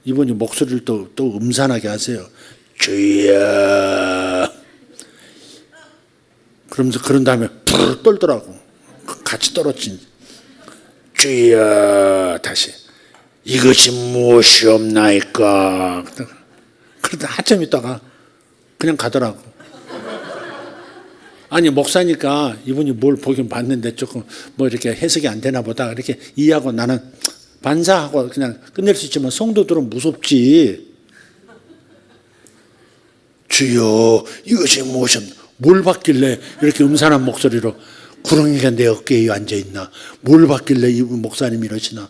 B: 이분이 목소리를 또 음산하게 하세요. 주여. 그러면서 그런 다음에 푸르 떨더라고. 같이 떨었지. 주여. 다시. 이것이 무엇이옵나이까. 그러다 한참 있다가 그냥 가더라고. 아니 목사니까 이분이 뭘 보긴 봤는데 조금 뭐 이렇게 해석이 안 되나 보다 이렇게 이해하고 나는 반사하고 그냥 끝낼 수 있지만 성도들은 무섭지. 주여 이것이 무엇이옵나. 뭘 받길래 이렇게 음산한 목소리로 구렁이가 내 어깨에 앉아있나. 뭘 받길래 이 목사님이 이러시나.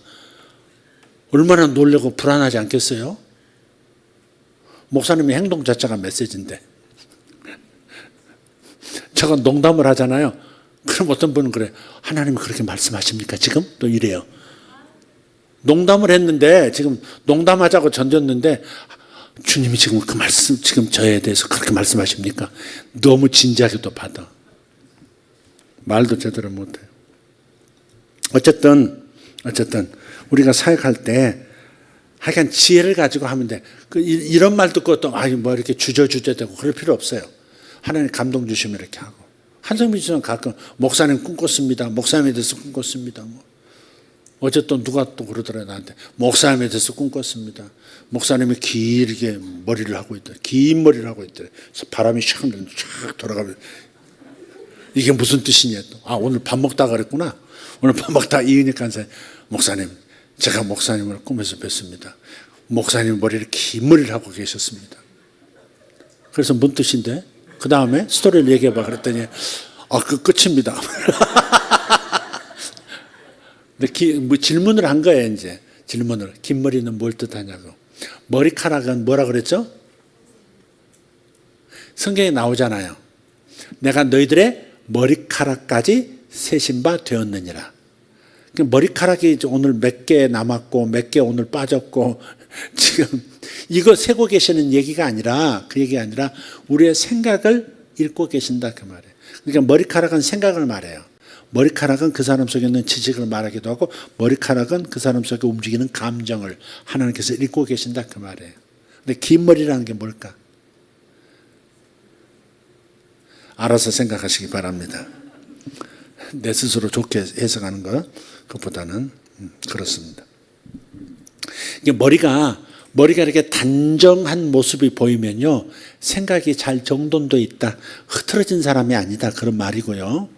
B: 얼마나 놀라고 불안하지 않겠어요? 목사님의 행동 자체가 메시지인데. 저건 농담을 하잖아요. 그럼 어떤 분은 그래. 하나님이 그렇게 말씀하십니까 지금? 또 이래요. 농담을 했는데 지금 농담하자고 던졌는데 주님이 지금 그 말씀 지금 저에 대해서 그렇게 말씀하십니까? 너무 진지하게 또 받아. 말도 제대로 못해요. 어쨌든 우리가 사역할 때 하여간 지혜를 가지고 하면 돼. 이런 말 듣고 또 뭐 이렇게 주저되고 그럴 필요 없어요. 하나님 감동 주시면 이렇게 하고. 한성민 씨는 가끔 목사님 꿈꿨습니다. 목사님에 대해서 꿈꿨습니다. 뭐. 어제 또 누가 또 그러더라 나한테 목사님에 대해서 꿈꿨습니다. 목사님이 길게 머리를 하고 있더래. 긴 머리를 하고 있더래. 그래서 바람이 샥 돌아가면 이게 무슨 뜻이냐 또. 아 오늘 밥 먹다가 그랬구나. 오늘 밥 먹다가 이은희 간사님 목사님 제가 목사님을 꿈에서 뵀습니다. 목사님 머리를 긴 머리를 하고 계셨습니다. 그래서 뭔 뜻인데? 그 다음에 스토리를 얘기해봐 그랬더니 그 끝입니다. 근데 뭐 질문을 한 거예요 이제. 질문을. 긴 머리는 뭘 뜻하냐고. 머리카락은 뭐라 그랬죠? 성경에 나오잖아요. 내가 너희들의 머리카락까지 세신 바 되었느니라. 머리카락이 오늘 몇 개 남았고 몇 개 오늘 빠졌고 지금 이거 세고 계시는 얘기가 아니라 그 얘기가 아니라 우리의 생각을 읽고 계신다 그 말이에요. 그러니까 머리카락은 생각을 말해요. 머리카락은 그 사람 속에 있는 지식을 말하기도 하고 머리카락은 그 사람 속에 움직이는 감정을 하나님께서 읽고 계신다 그 말이에요. 근데 긴 머리라는 게 뭘까? 알아서 생각하시기 바랍니다. 내 스스로 좋게 해석하는 것보다는 그렇습니다. 머리가 이렇게 단정한 모습이 보이면요 생각이 잘 정돈되어 있다, 흐트러진 사람이 아니다 그런 말이고요.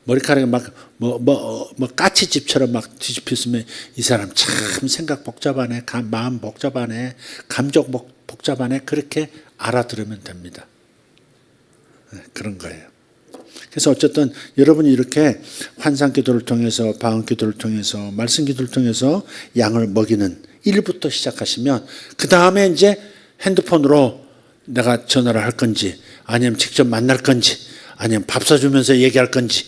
B: 머리카락이 막 까치집처럼 막 뒤집혔으면 이 사람 참 생각 복잡하네, 마음 복잡하네, 감정 복잡하네 그렇게 알아들으면 됩니다. 그런 거예요. 그래서 어쨌든 여러분이 이렇게 환상기도를 통해서 방언기도를 통해서 말씀기도를 통해서 양을 먹이는 일부터 시작하시면 그 다음에 이제 핸드폰으로 내가 전화를 할 건지 아니면 직접 만날 건지 아니면 밥 사주면서 얘기할 건지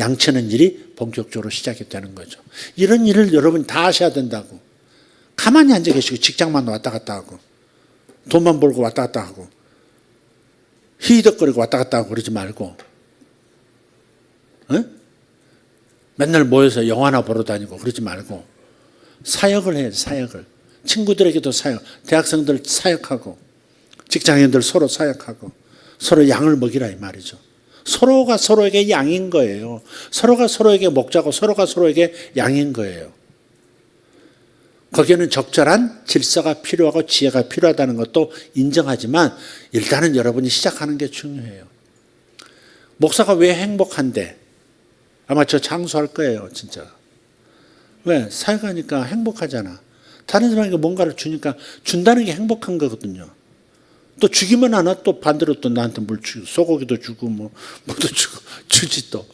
B: 양치는 일이 본격적으로 시작이 되는 거죠. 이런 일을 여러분이 다 하셔야 된다고. 가만히 앉아 계시고 직장만 왔다 갔다 하고 돈만 벌고 왔다 갔다 하고 히덕거리고 왔다 갔다 하고 그러지 말고 맨날 모여서 영화나 보러 다니고 그러지 말고 사역을 해야지. 사역을. 친구들에게도 사역, 대학생들 사역하고 직장인들 서로 사역하고 서로 양을 먹이라 이 말이죠. 서로가 서로에게 양인 거예요. 서로가 서로에게 목자고 서로가 서로에게 양인 거예요. 거기에는 적절한 질서가 필요하고 지혜가 필요하다는 것도 인정하지만 일단은 여러분이 시작하는 게 중요해요. 목사가 왜 행복한데? 아마 저 장수할 거예요 진짜. 왜? 사역하니까 행복하잖아. 다른 사람에게 뭔가를 주니까 준다는 게 행복한 거거든요. 또 주기만 하나 또 반대로 또 나한테 뭘 주고 소고기도 주고 뭐도 주고 주지 또.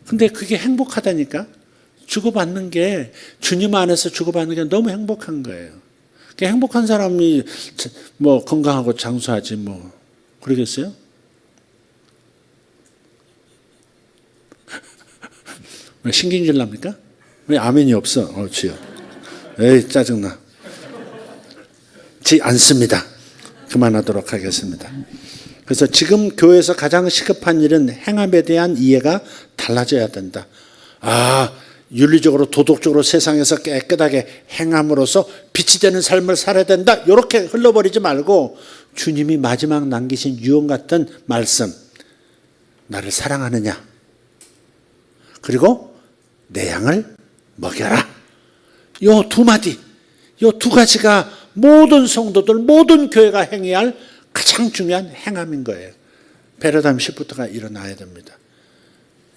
B: 근데 그게 행복하다니까. 주고받는 게 주님 안에서 주고받는 게 너무 행복한 거예요. 행복한 사람이 뭐 건강하고 장수하지 뭐 그러겠어요? 왜 신경질 납니까? 왜 아멘이 없어? 주여. 에이 짜증나. 지 않습니다. 그만하도록 하겠습니다. 그래서 지금 교회에서 가장 시급한 일은 행함에 대한 이해가 달라져야 된다. 윤리적으로 도덕적으로 세상에서 깨끗하게 행함으로써 빛이 되는 삶을 살아야 된다. 이렇게 흘러버리지 말고 주님이 마지막 남기신 유언 같은 말씀. 나를 사랑하느냐? 그리고 내 양을 먹여라. 요 두 마디, 요 두 가지가 모든 성도들, 모든 교회가 행해야 할 가장 중요한 행함인 거예요. 패러다임 시프트가 일어나야 됩니다.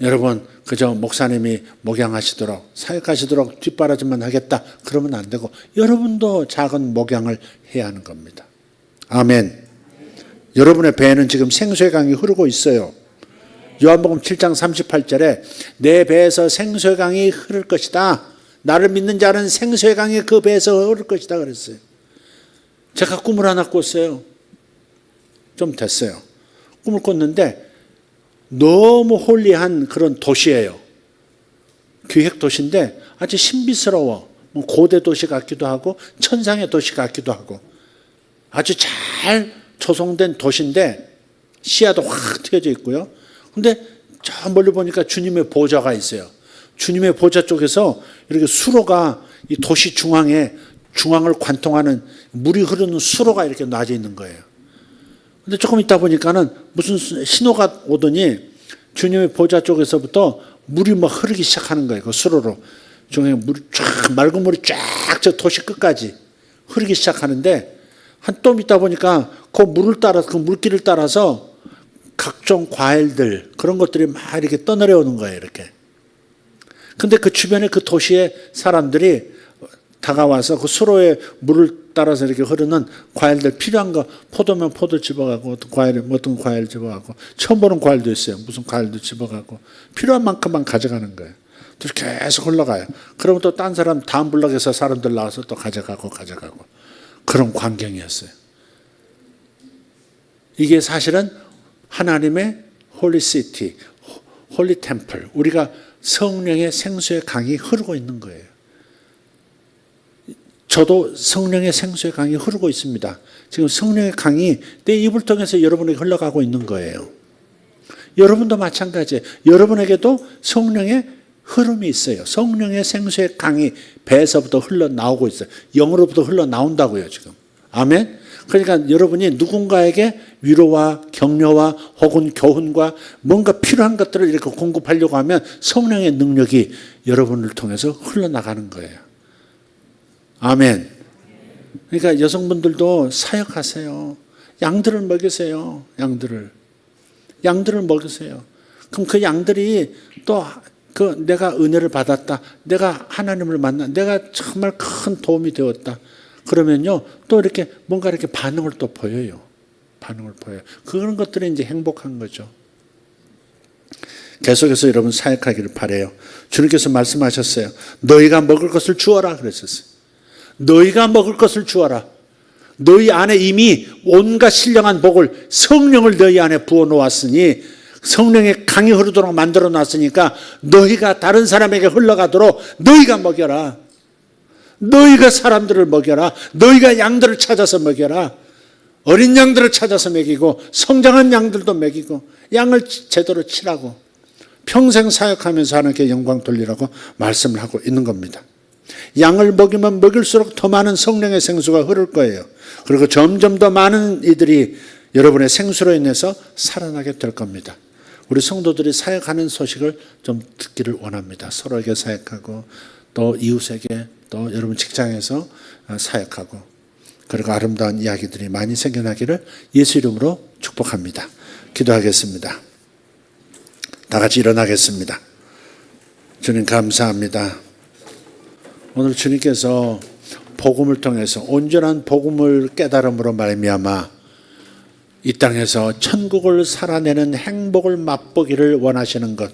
B: 여러분 그저 목사님이 목양하시도록 사역하시도록 뒷바라지만 하겠다 그러면 안 되고 여러분도 작은 목양을 해야 하는 겁니다. 아멘. 여러분의 배에는 지금 생수의 강이 흐르고 있어요. 요한복음 7장 38절에 내 배에서 생수의 강이 흐를 것이다. 나를 믿는 자는 생수의 강이 그 배에서 흐를 것이다 그랬어요. 제가 꿈을 하나 꿨어요. 좀 됐어요. 꿈을 꿨는데 너무 홀리한 그런 도시예요. 기획 도시인데 아주 신비스러워. 고대 도시 같기도 하고 천상의 도시 같기도 하고 아주 잘 조성된 도시인데 시야도 확 트여져 있고요. 근데 저 멀리 보니까 주님의 보좌가 있어요. 주님의 보좌 쪽에서 이렇게 수로가 이 도시 중앙을 관통하는 물이 흐르는 수로가 이렇게 놔져 있는 거예요. 근데 조금 있다 보니까는 무슨 신호가 오더니 주님의 보좌 쪽에서부터 물이 막 흐르기 시작하는 거예요. 그 수로로. 중앙에 물이 쫙, 맑은 물이 쫙 저 도시 끝까지 흐르기 시작하는데 한 똠 있다 보니까 그 물을 따라서, 그 물길을 따라서 각종 과일들, 그런 것들이 막 이렇게 떠내려오는 거예요. 이렇게. 근데 그 주변에 그 도시의 사람들이 다가와서 그 수로에 물을 따라서 이렇게 흐르는 과일들 필요한 거, 포도면 포도 집어가고, 어떤 과일 집어가고, 처음 보는 과일도 있어요. 무슨 과일도 집어가고, 필요한 만큼만 가져가는 거예요. 또 계속 흘러가요. 그러면 또 딴 사람, 다음 블럭에서 사람들 나와서 또 가져가고. 그런 광경이었어요. 이게 사실은 하나님의 홀리시티, 홀리템플, 우리가 성령의 생수의 강이 흐르고 있는 거예요. 저도 성령의 생수의 강이 흐르고 있습니다. 지금 성령의 강이 내 입을 통해서 여러분에게 흘러가고 있는 거예요. 여러분도 마찬가지예요. 여러분에게도 성령의 흐름이 있어요. 성령의 생수의 강이 배에서부터 흘러나오고 있어요. 영으로부터 흘러나온다고요, 지금. 아멘? 그러니까 여러분이 누군가에게 위로와 격려와 혹은 교훈과 뭔가 필요한 것들을 이렇게 공급하려고 하면 성령의 능력이 여러분을 통해서 흘러나가는 거예요. 아멘. 그러니까 여성분들도 사역하세요. 양들을 먹이세요. 양들을 먹이세요. 그럼 그 양들이 또 내가 은혜를 받았다. 내가 하나님을 만나. 내가 정말 큰 도움이 되었다. 그러면요, 또 이렇게 뭔가 이렇게 반응을 또 보여요. 그런 것들이 이제 행복한 거죠. 계속해서 여러분 사역하기를 바라요. 주님께서 말씀하셨어요. 너희가 먹을 것을 주어라 그러셨어요. 너희가 먹을 것을 주어라. 너희 안에 이미 온갖 신령한 복을, 성령을 너희 안에 부어 놓았으니, 성령의 강이 흐르도록 만들어 놨으니까 너희가 다른 사람에게 흘러가도록 너희가 먹여라. 너희가 사람들을 먹여라. 너희가 양들을 찾아서 먹여라. 어린 양들을 찾아서 먹이고 성장한 양들도 먹이고 양을 제대로 치라고, 평생 사역하면서 하나님께 영광 돌리라고 말씀을 하고 있는 겁니다. 양을 먹이면 먹일수록 더 많은 성령의 생수가 흐를 거예요. 그리고 점점 더 많은 이들이 여러분의 생수로 인해서 살아나게 될 겁니다. 우리 성도들이 사역하는 소식을 좀 듣기를 원합니다. 서로에게 사역하고 또 이웃에게 또 여러분 직장에서 사역하고, 그리고 아름다운 이야기들이 많이 생겨나기를 예수 이름으로 축복합니다. 기도하겠습니다. 다 같이 일어나겠습니다. 주님 감사합니다. 오늘 주님께서 복음을 통해서 온전한 복음을 깨달음으로 말미암아 이 땅에서 천국을 살아내는 행복을 맛보기를 원하시는 것,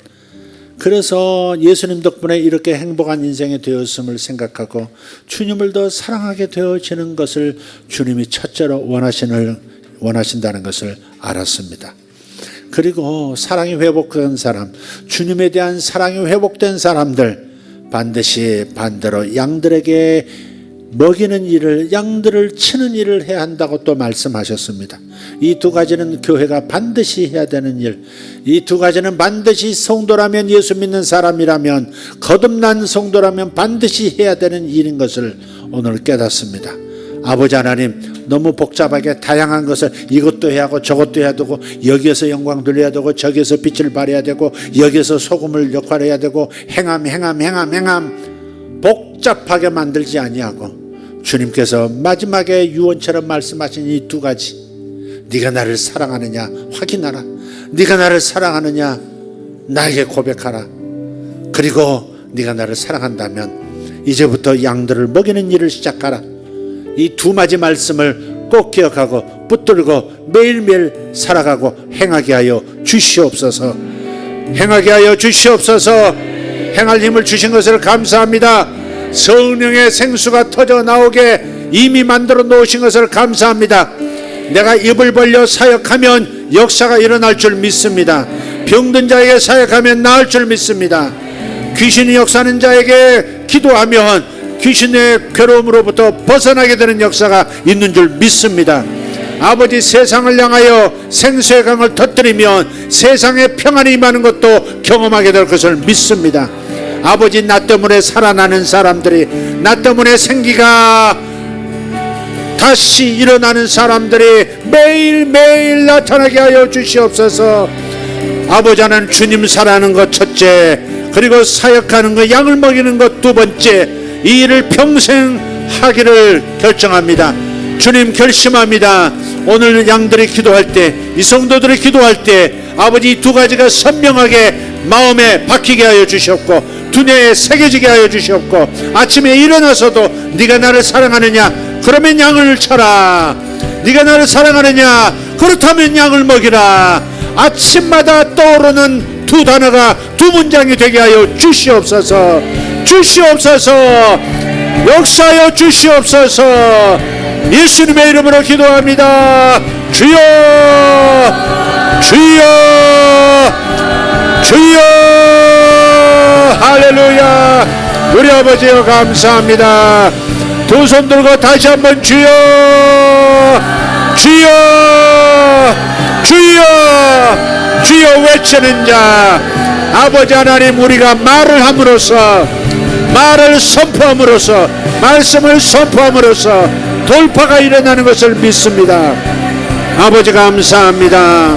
B: 그래서 예수님 덕분에 이렇게 행복한 인생이 되었음을 생각하고 주님을 더 사랑하게 되어지는 것을 주님이 첫째로 원하신다는 것을 알았습니다. 그리고 사랑이 회복된 사람, 주님에 대한 사랑이 회복된 사람들, 반드시 반대로 양들에게 먹이는 일을, 양들을 치는 일을 해야 한다고 또 말씀하셨습니다. 이 두 가지는 교회가 반드시 해야 되는 일, 이 두 가지는 반드시 성도라면, 예수 믿는 사람이라면, 거듭난 성도라면 반드시 해야 되는 일인 것을 오늘 깨닫습니다. 아버지 하나님, 너무 복잡하게 다양한 것을 이것도 해야 하고 저것도 해야 되고, 여기에서 영광 돌려야 되고 저기에서 빛을 발해야 되고 여기에서 소금을 역할해야 되고, 행함 복잡하게 만들지 아니하고 주님께서 마지막에 유언처럼 말씀하신 이 두 가지, 네가 나를 사랑하느냐 확인하라. 네가 나를 사랑하느냐 나에게 고백하라. 그리고 네가 나를 사랑한다면 이제부터 양들을 먹이는 일을 시작하라. 이 두 가지 말씀을 꼭 기억하고 붙들고 매일매일 살아가고 행하게 하여 주시옵소서. 행하게 하여 주시옵소서. 행할 힘을 주신 것을 감사합니다. 성령의 생수가 터져 나오게 이미 만들어 놓으신 것을 감사합니다. 내가 입을 벌려 사역하면 역사가 일어날 줄 믿습니다. 병든 자에게 사역하면 나을 줄 믿습니다. 귀신이 역사하는 자에게 기도하면 귀신의 괴로움으로부터 벗어나게 되는 역사가 있는 줄 믿습니다. 아버지, 세상을 향하여 생수의 강을 터뜨리면 세상에 평안이 임하는 것도 경험하게 될 것을 믿습니다. 아버지, 나 때문에 살아나는 사람들이, 나 때문에 생기가 다시 일어나는 사람들이 매일매일 나타나게 하여 주시옵소서. 아버지, 하나님, 주님 살아가는 것 첫째, 그리고 사역하는 것, 양을 먹이는 것 두 번째, 이 일을 평생 하기를 결정합니다. 주님, 결심합니다. 오늘 양들이 기도할 때, 이 성도들이 기도할 때 아버지, 이 두 가지가 선명하게 마음에 박히게 하여 주셨고 두뇌에 새겨지게 하여 주셨고, 아침에 일어나서도 네가 나를 사랑하느냐? 그러면 양을 쳐라. 네가 나를 사랑하느냐? 그렇다면 양을 먹이라. 아침마다 떠오르는 두 단어가 두 문장이 되게 하여 주시옵소서. 주시옵소서. 역사하여 주시옵소서. 예수님의 이름으로 기도합니다. 주여, 주여, 주여. 할렐루야. 우리 아버지여, 감사합니다. 두 손 들고 다시 한번 주여, 주여, 주여, 주여 외치는 자. 아버지 하나님, 우리가 말을 함으로써, 말을 선포함으로써, 말씀을 선포함으로써 돌파가 일어나는 것을 믿습니다. 아버지 감사합니다.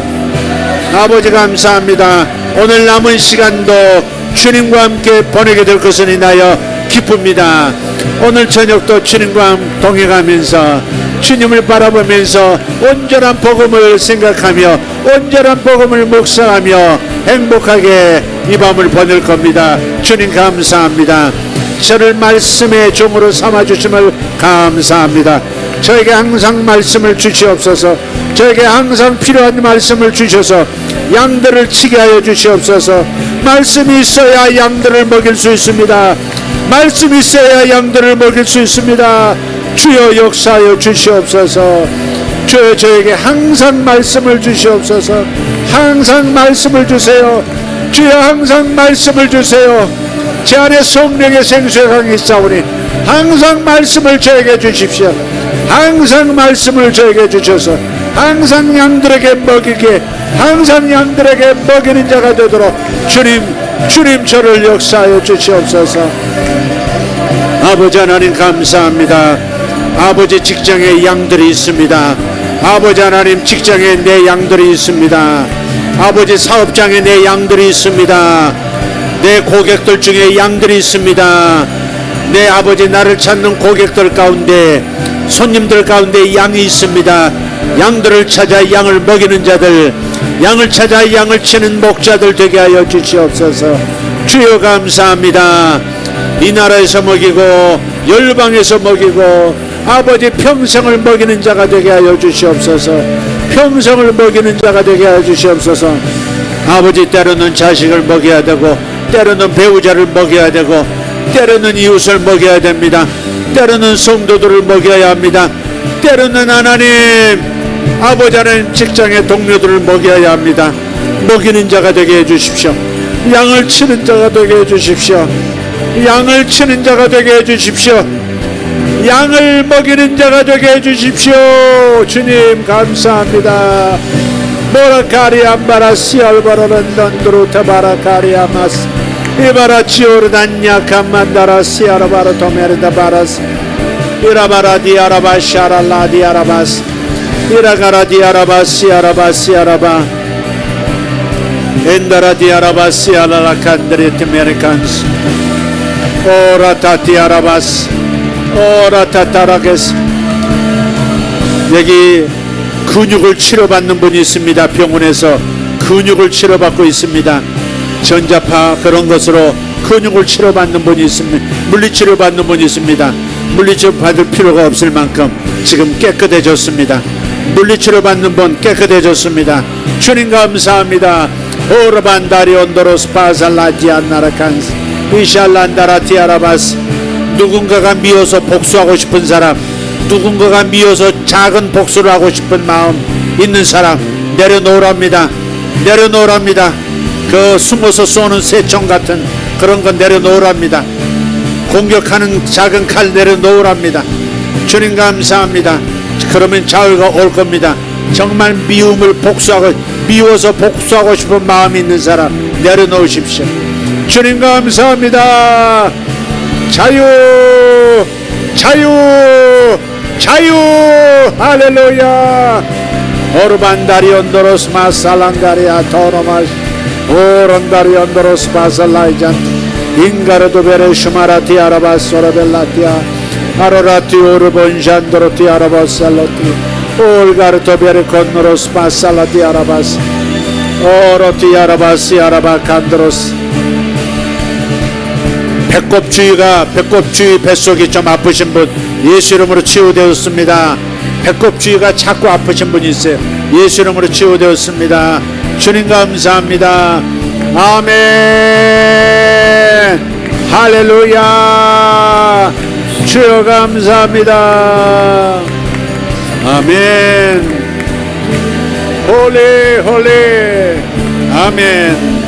B: 아버지 감사합니다. 오늘 남은 시간도 주님과 함께 보내게 될 것을 인하여 기쁩니다. 오늘 저녁도 주님과 동행하면서 주님을 바라보면서 온전한 복음을 생각하며 온전한 복음을 묵상하며 행복하게 이 밤을 보낼 겁니다. 주님 감사합니다. 저를 말씀의 종으로 삼아주심을 감사합니다. 저에게 항상 말씀을 주시옵소서. 저에게 항상 필요한 말씀을 주셔서 양들을 치게 하여 주시옵소서. 말씀이 있어야 양들을 먹일 수 있습니다. 말씀이 있어야 양들을 먹일 수 있습니다. 주여 역사하여 주시옵소서. 주여 저에게 항상 말씀을 주시옵소서. 항상 말씀을 주세요. 주여 항상 말씀을 주세요. 제 안에 성령의 생수의 강이 있사오니 항상 말씀을 저에게 주십시오. 항상 말씀을 저에게 주셔서 항상 양들에게 먹이게, 항상 양들에게 먹이는 자가 되도록 주님 저를 역사하여 주시옵소서. 아버지 하나님 감사합니다. 아버지, 직장에 양들이 있습니다. 아버지 하나님, 직장에 내 양들이 있습니다. 아버지, 사업장에 내 양들이 있습니다. 내 고객들 중에 양들이 있습니다. 내 아버지, 나를 찾는 고객들 가운데, 손님들 가운데 양이 있습니다. 양들을 찾아 양을 먹이는 자들, 양을 찾아 양을 치는 목자들 되게 하여 주시옵소서. 주여 감사합니다. 이 나라에서 먹이고 열방에서 먹이고 아버지, 평생을 먹이는 자가 되게 하여 주시옵소서. 평생을 먹이는 자가 되게 하여 주시옵소서. 아버지, 때로는 자식을 먹여야 되고 때로는 배우자를 먹여야 되고 때로는 이웃을 먹여야 됩니다. 때로는 성도들을 먹여야 합니다. 때로는 하나님, 아버지 하나님, 직장의 동료들을 먹여야 합니다. 먹이는 자가 되게 해주십시오. 양을 치는 자가 되게 해주십시오. 양을 치는 자가 되게 해주십시오. 양을 먹이는 자가 되게 해주십시오. 주님 감사합니다. 모라카리암바라시 알바로런던드루타 바라카리아마스 이바라치오르단냐 캄만다라시 아라바로 토메르다바라스 이라바라디 아라바시 아랄라디 아라바스 이라가라디 아라바시 아라바시 아라바 엔다라디 아라바시 아라라칸드리트 메리칸스 오라타티 아라바스 오라타타라게스. 여기 근육을 치료받는 분이 있습니다. 병원에서 근육을 치료받고 있습니다. 전자파 그런 것으로 근육을 치료받는 분이 있습니다. 물리치료 받는 분이 있습니다. 물리치료 받을 필요가 없을 만큼 지금 깨끗해졌습니다. 물리치료 받는 분 깨끗해졌습니다. 주님 감사합니다. 오르반다리 온도로스 파살라지안나라칸스 이샬란다라티아라바스. 누군가가 미워서 복수하고 싶은 사람, 누군가가 미워서 작은 복수를 하고 싶은 마음 있는 사람 내려놓으랍니다. 내려놓으랍니다. 그 숨어서 쏘는 새총 같은 그런 건 내려놓으랍니다. 공격하는 작은 칼 내려놓으랍니다. 주님 감사합니다. 그러면 자유가 올 겁니다. 정말 미움을 복수하고 미워서 복수하고 싶은 마음이 있는 사람 내려놓으십시오. 주님 감사합니다. 자유 자유 자유 할렐루야. 오르반다리 온도로스 마살란다리아 토로마스 오란다리 온도로스 마살라이잔 인가르도 베레 슈마라티 아라바소라벨라티아 아로라티 오르본잔도로티 아라바살로티 올가르토 베레 건노로스 마살라티 아라바스 오로티 아라바시 아라바칸드로스. 배꼽주의 뱃속이 좀 아프신 분 예수 이름으로 치유되었습니다. 배꼽주의가 자꾸 아프신 분이 있어요. 예수 이름으로 치유되었습니다. 주님 감사합니다. 아멘. 할렐루야. 주여 감사합니다. 아멘. 홀리 아멘.